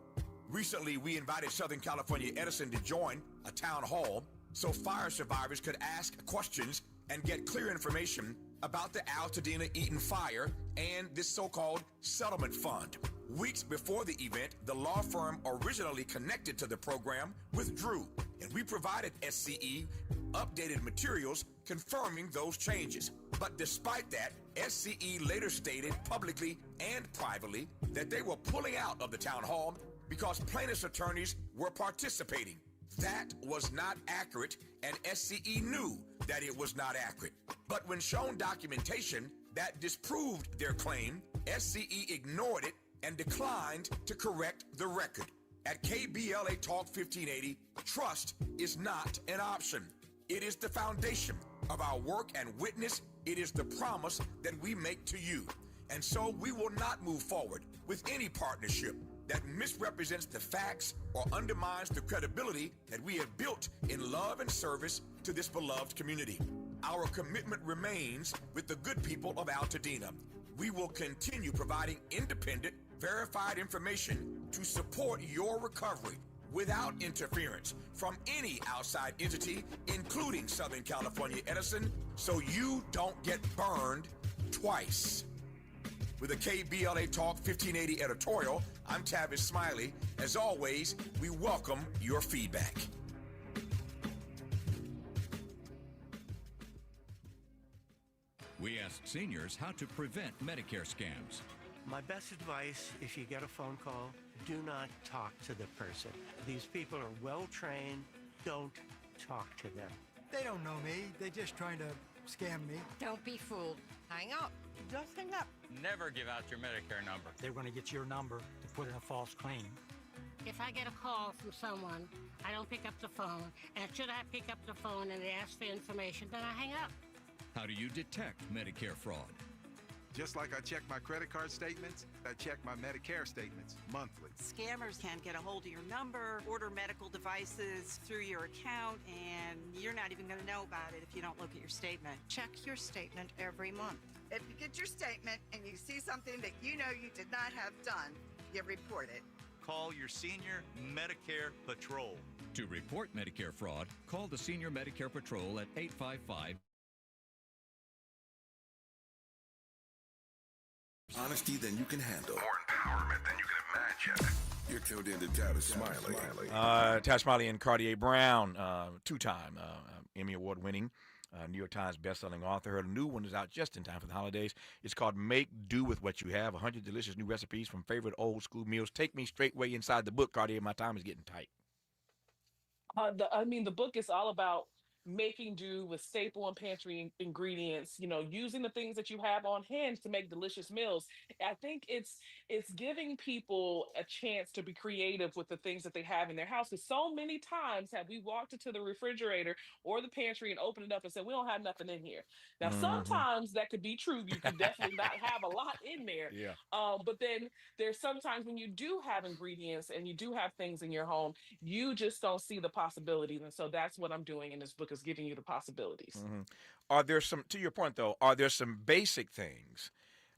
Recently, we invited Southern California Edison to join a town hall so fire survivors could ask questions and get clear information about the Altadena Eaton fire and this so-called settlement fund. Weeks before the event, the law firm originally connected to the program withdrew, and we provided SCE updated materials confirming those changes. But despite that, SCE later stated publicly and privately that they were pulling out of the town hall because plaintiffs' attorneys were participating. That was not accurate, and SCE knew that it was not accurate. But when shown documentation that disproved their claim, SCE ignored it and declined to correct the record. At KBLA Talk 1580, trust is not an option. It is the foundation of our work and witness. It is the promise that we make to you. And so we will not move forward with any partnership that misrepresents the facts or undermines the credibility that we have built in love and service to this beloved community. Our commitment remains with the good people of Altadena. We will continue providing independent, verified information to support your recovery without interference from any outside entity, including Southern California Edison, so you don't get burned twice. With a KBLA Talk 1580 editorial, I'm Tavis Smiley. As always, we welcome your feedback. We ask seniors how to prevent Medicare scams. My best advice, if you get a phone call, do not talk to the person. These people are well trained. Don't talk to them. They don't know me. They're just trying to scam me. Don't be fooled. Hang up. Just hang up. Never give out your Medicare number. They're going to get your number to put in a false claim. If I get a call from someone, I don't pick up the phone. And should I pick up the phone and they ask for information, then I hang up. How do you detect Medicare fraud? Just like I check my credit card statements, I check my Medicare statements monthly. Scammers can get a hold of your number, order medical devices through your account, and you're not even going to know about it if you don't look at your statement. Check your statement every month. If you get your statement and you see something that you know you did not have done, you report it. Call your Senior Medicare Patrol. To report Medicare fraud, call the Senior Medicare Patrol at 855. Honesty than you can handle. More empowerment than you can imagine. You're tuned in to Tavis Smiley. Tavis Smiley and Cartier Brown, two-time Emmy Award-winning New York Times bestselling author. Her new one is out just in time for the holidays. It's called Make Do With What You Have, 100 delicious new recipes from favorite old school meals. Take me straightway inside the book, Cartier. My time is getting tight. The book is all about making do with staple and pantry ingredients, using the things that you have on hand to make delicious meals. I think it's giving people a chance to be creative with the things that they have in their house. Because so many times have we walked into the refrigerator or the pantry and opened it up and said, we don't have nothing in here. Now, sometimes that could be true. You could definitely not have a lot in there. Yeah. But then there's sometimes when you do have ingredients and you do have things in your home, you just don't see the possibilities. And so that's what I'm doing in this book, is giving you the possibilities. Are there some, to your point though, are there some basic things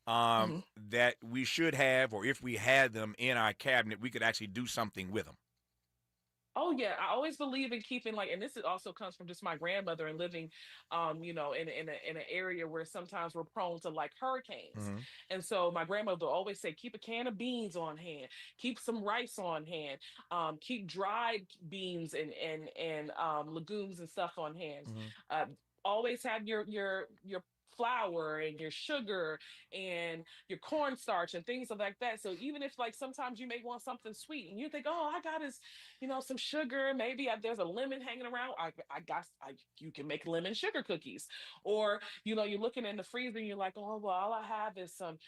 that we should have, or if we had them in our cabinet, we could actually do something with them? Oh yeah, I always believe in keeping, like, and also comes from just my grandmother and living, in an area where sometimes we're prone to like hurricanes, and so my grandmother would always say, keep a can of beans on hand, keep some rice on hand, keep dried beans and legumes and stuff on hand. Always have your flour and your sugar and your cornstarch and things like that. So even if, like, sometimes you may want something sweet and you think, oh, I got is, some sugar, maybe there's a lemon hanging around. You can make lemon sugar cookies. Or, you're looking in the freezer and you're like, oh, well, all I have is some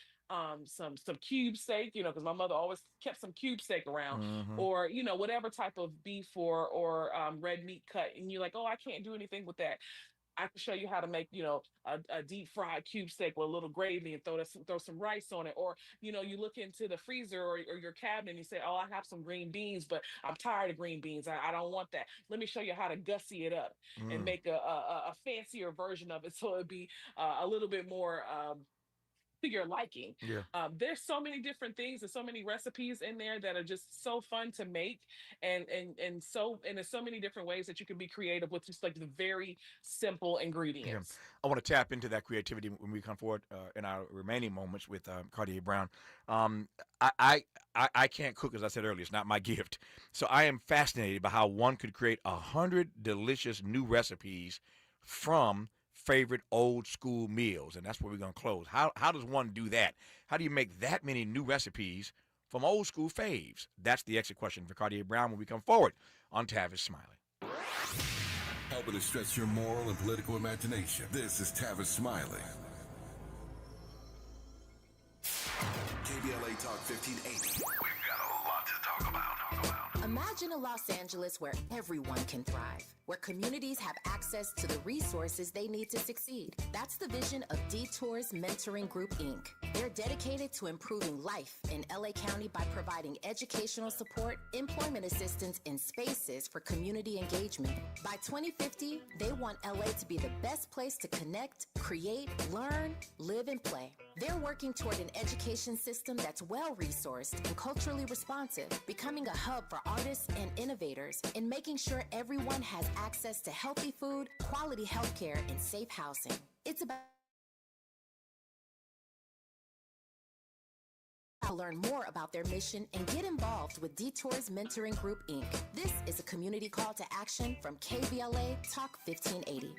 cube steak, because my mother always kept some cube steak around, or whatever type of beef or red meat cut, and you're like, oh, I can't do anything with that. I can show you how to make, a deep fried cube steak with a little gravy and throw some rice on it. Or, you look into the freezer or your cabinet and you say, oh, I have some green beans, but I'm tired of green beans. I don't want that. Let me show you how to gussy it up and make a fancier version of it, so it'd be a little bit more to your liking. Yeah. There's so many different things and so many recipes in there that are just so fun to make, and there's so many different ways that you can be creative with just like the very simple ingredients. I want to tap into that creativity when we come forward in our remaining moments with Kardea Brown. I can't cook, as I said earlier. It's not my gift. So I am fascinated by how one could create 100 delicious new recipes from favorite old school meals, and that's where we're going to close. How does one do that? How do you make that many new recipes from old school faves? That's the exit question for Kardea Brown when we come forward on Tavis Smiley. Helping to stretch your moral and political imagination. This is Tavis Smiley. KBLA Talk 1580. We've got a lot to talk about. Imagine a Los Angeles where everyone can thrive, where communities have access to the resources they need to succeed. That's the vision of Detours Mentoring Group, Inc. They're dedicated to improving life in LA County by providing educational support, employment assistance, and spaces for community engagement. By 2050, they want LA to be the best place to connect, create, learn, live, and play. They're working toward an education system that's well-resourced and culturally responsive, becoming a hub for artists and innovators, and making sure everyone has access to healthy food, quality healthcare, and safe housing. It's about to learn more about their mission and get involved with Detours Mentoring Group, Inc. This is a community call to action from KBLA Talk 1580.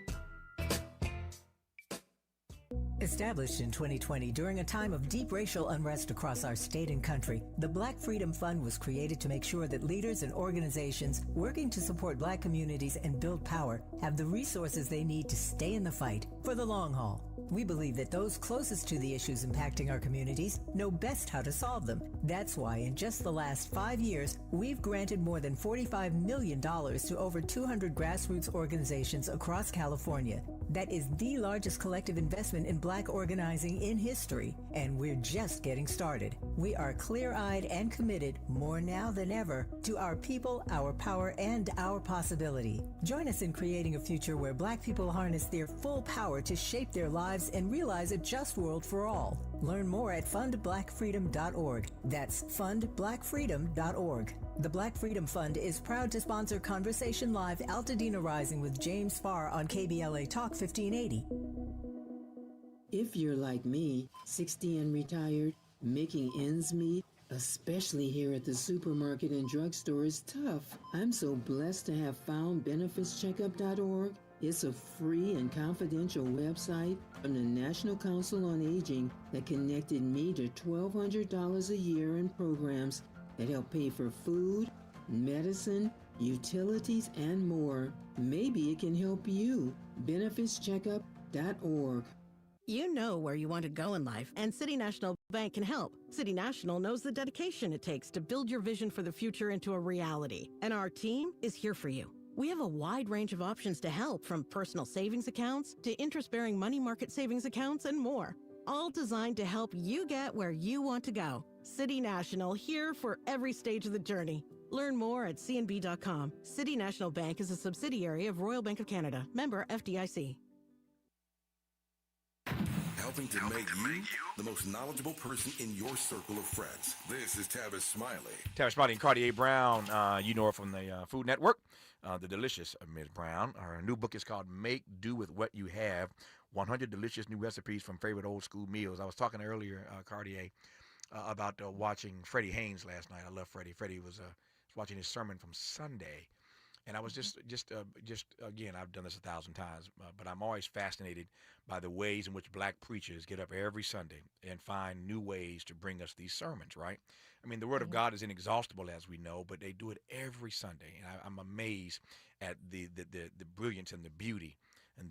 Established in 2020 during a time of deep racial unrest across our state and country, the Black Freedom Fund was created to make sure that leaders and organizations working to support Black communities and build power have the resources they need to stay in the fight for the long haul. We believe that those closest to the issues impacting our communities know best how to solve them. That's why in just the last 5 years, we've granted more than $45 million to over 200 grassroots organizations across California. That is the largest collective investment in Black organizing in history, and we're just getting started. We are clear-eyed and committed, more now than ever, to our people, our power, and our possibility. Join us in creating a future where Black people harness their full power to shape their lives and realize a just world for all. Learn more at fundblackfreedom.org. That's fundblackfreedom.org. The Black Freedom Fund is proud to sponsor Conversation Live Altadena Rising with James Farr on KBLA Talk 1580. If you're like me, 60 and retired, making ends meet, especially here at the supermarket and drugstore, is tough. I'm so blessed to have found benefitscheckup.org. It's a free and confidential website from the National Council on Aging that connected me to $1,200 a year in programs that help pay for food, medicine, utilities, and more. Maybe it can help you. BenefitsCheckup.org. You know where you want to go in life, and City National Bank can help. City National knows the dedication it takes to build your vision for the future into a reality, and our team is here for you. We have a wide range of options to help, from personal savings accounts to interest-bearing money market savings accounts and more, all designed to help you get where you want to go. City National, here for every stage of the journey. Learn more at cnb.com. City National Bank is a subsidiary of Royal Bank of Canada, member FDIC. Helping to make you the most knowledgeable person in your circle of friends. This is Tavis Smiley. Tavis Smiley and Kardea Brown. You know her from the Food Network, the Delicious Miss Brown. Her new book is called Make Do With What You Have, 100 Delicious New Recipes from Favorite Old School Meals. I was talking earlier, Kardea, about watching Freddie Haynes last night. I love Freddie. Freddie was watching his sermon from Sunday. And I was just again, I've done this 1,000 times, but I'm always fascinated by the ways in which black preachers get up every Sunday and find new ways to bring us these sermons, right? I mean, the Word of God is inexhaustible, as we know, but they do it every Sunday. And I'm amazed at the brilliance and the beauty and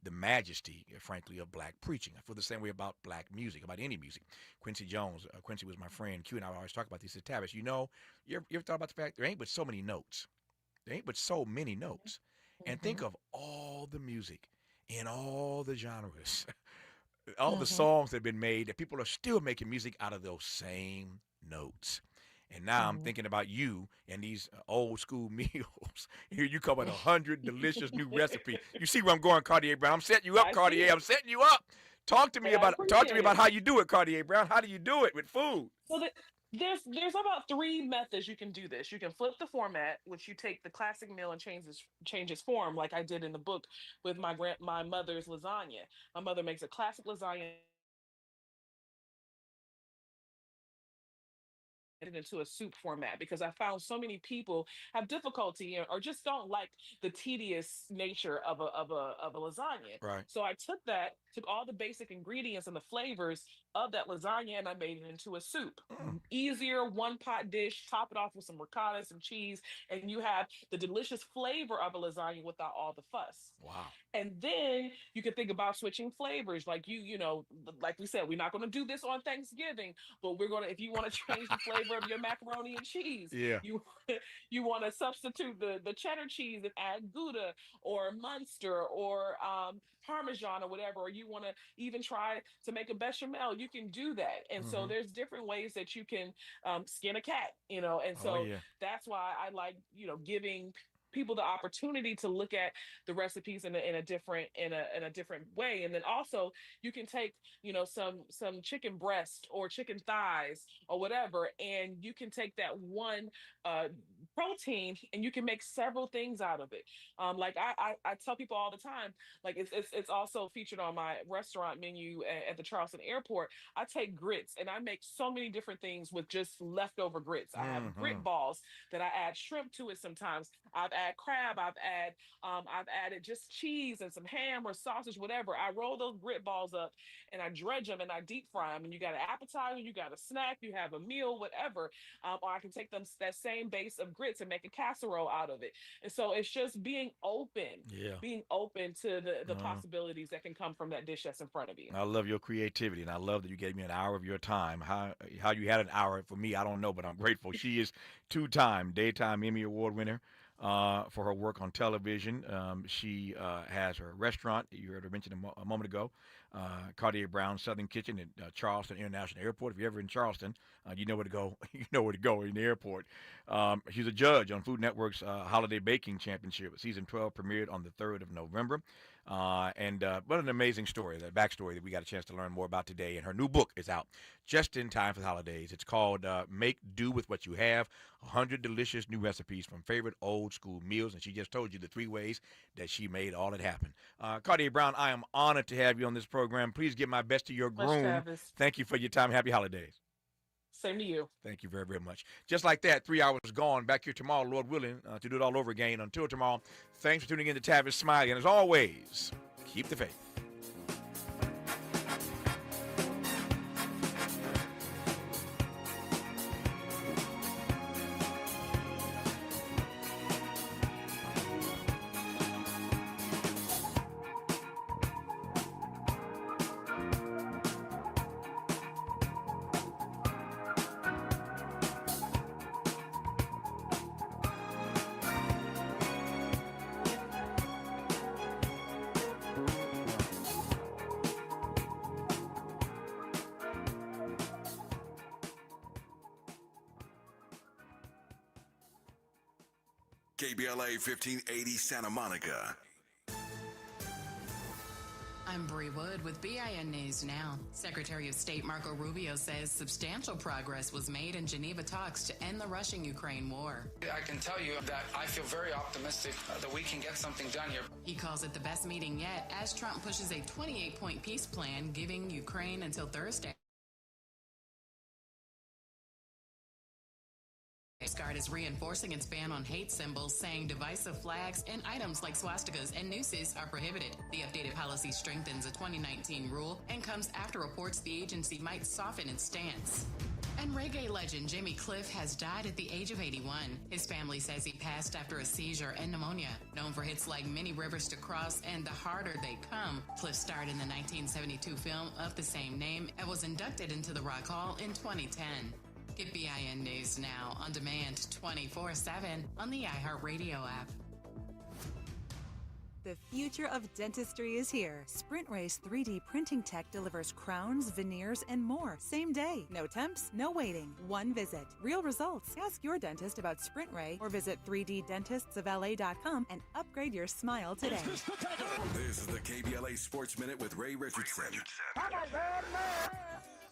the majesty, frankly, of black preaching. I feel the same way about black music, about any music. Quincy Jones, Quincy was my friend. Q and I always talk about this. He said, Tavis, you ever thought about the fact there ain't but so many notes? There ain't but so many notes. And think of all the music in all the genres, all the songs that have been made, that people are still making music out of those same notes. And now I'm thinking about you and these old school meals. Here you come with 100 delicious new recipes. You see where I'm going, Kardea Brown. I'm setting you up, Kardea. I'm setting you up. Talk to me about how you do it, Kardea Brown. How do you do it with food? So there's about 3 methods you can do this. You can flip the format, which you take the classic meal and change its form, like I did in the book with my mother's lasagna. My mother makes a classic lasagna it into a soup format, because I found so many people have difficulty or just don't like the tedious nature of a lasagna. Right. So I took all the basic ingredients and the flavors of that lasagna, and I made it into a soup. Easier, one pot dish, top it off with some ricotta, some cheese, and you have the delicious flavor of a lasagna without all the fuss. Wow. And then you can think about switching flavors. Like like we said, we're not going to do this on Thanksgiving, but if you want to change the flavor of your macaroni and cheese, you want to substitute the cheddar cheese and add Gouda or Munster or Parmesan or whatever, or you want to even try to make a bechamel, you can do that. And so there's different ways that you can skin a cat, and so that's why I like, giving people the opportunity to look at the recipes in a different way. And then also you can take some chicken breast or chicken thighs or whatever, and you can take that one protein and you can make several things out of it. Like I tell people all the time, like it's also featured on my restaurant menu at the Charleston Airport. I take grits and I make so many different things with just leftover grits. I have grit balls that I add shrimp to it sometimes. I've added crab, I've added just cheese and some ham or sausage, whatever. I roll those grit balls up and I dredge them and I deep fry them. And you got an appetizer, you got a snack, you have a meal, whatever. Or I can take that same base of grits and make a casserole out of it. And so it's just being open to the possibilities that can come from that dish that's in front of you. I love your creativity, and I love that you gave me an hour of your time. How you had an hour for me, I don't know, but I'm grateful. She is 2-time daytime Emmy Award winner for her work on television. She has her restaurant, you heard her mention a moment ago, Kardea Brown Southern Kitchen at Charleston International Airport. If you're ever in Charleston, you know where to go. You know where to go in the airport. She's a judge on Food Network's Holiday Baking Championship. Season 12 premiered on the 3rd of November. What an amazing story, that backstory that we got a chance to learn more about today. And her new book is out just in time for the holidays. It's called Make Do With What You Have, 100 Delicious New Recipes from Favorite Old School Meals. And she just told you the 3 ways that she made all it happen. Kardea Brown, I am honored to have you on this program. Please give my best to your groom. Thank you for your time. Happy holidays. Same to you. Thank you very, very much. Just like that, 3 hours gone. Back here tomorrow, Lord willing, to do it all over again. Until tomorrow, thanks for tuning in to Tavis Smiley. And as always, keep the faith. KBLA 1580 Santa Monica. I'm Bree Wood with BIN News Now. Secretary of State Marco Rubio says substantial progress was made in Geneva talks to end the Russian-Ukraine war. I can tell you that I feel very optimistic that we can get something done here. He calls it the best meeting yet as Trump pushes a 28-point peace plan, giving Ukraine until Thursday. Guard is reinforcing its ban on hate symbols, saying divisive flags and items like swastikas and nooses are prohibited. The updated policy strengthens a 2019 rule and comes after reports the agency might soften its stance. And reggae legend Jimmy Cliff has died at the age of 81. His family says he passed after a seizure and pneumonia. Known for hits like Many Rivers to Cross and The Harder They Come, Cliff starred in the 1972 film of the same name and was inducted into the Rock Hall in 2010. Get BIN News Now on demand 24/7 on the iHeartRadio app. The future of dentistry is here. Sprint Ray's 3D printing tech delivers crowns, veneers, and more same day. No temps, no waiting. One visit. Real results. Ask your dentist about Sprint Ray or visit 3ddentistsofla.com and upgrade your smile today. This is the KBLA Sports Minute with Ray Richardson.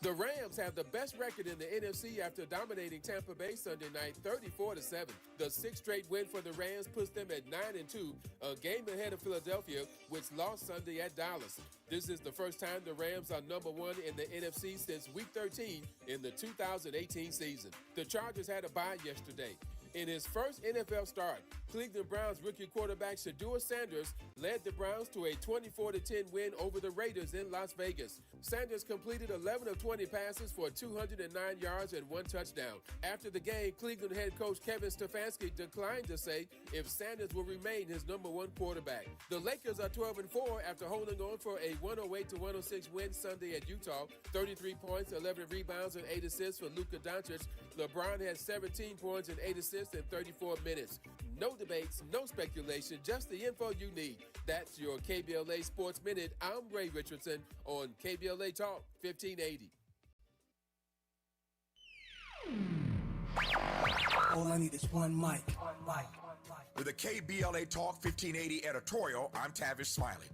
The Rams have the best record in the NFC after dominating Tampa Bay Sunday night 34-7. The sixth straight win for the Rams puts them at 9-2, a game ahead of Philadelphia, which lost Sunday at Dallas. This is the first time the Rams are number one in the NFC since Week 13 in the 2018 season. The Chargers had a bye yesterday. In his first NFL start, Cleveland Browns rookie quarterback Shedeur Sanders led the Browns to a 24-10 win over the Raiders in Las Vegas. Sanders completed 11 of 20 passes for 209 yards and 1 touchdown. After the game, Cleveland head coach Kevin Stefanski declined to say if Sanders will remain his number one quarterback. The Lakers are 12-4 after holding on for a 108-106 win Sunday at Utah. 33 points, 11 rebounds, and 8 assists for Luka Doncic. LeBron had 17 points and 8 assists in 34 minutes. No debates, no speculation, just the info you need. That's your KBLA Sports Minute. I'm Ray Richardson on KBLA Talk 1580. All I need is one mic. With a KBLA Talk 1580 editorial, I'm Tavis Smiley.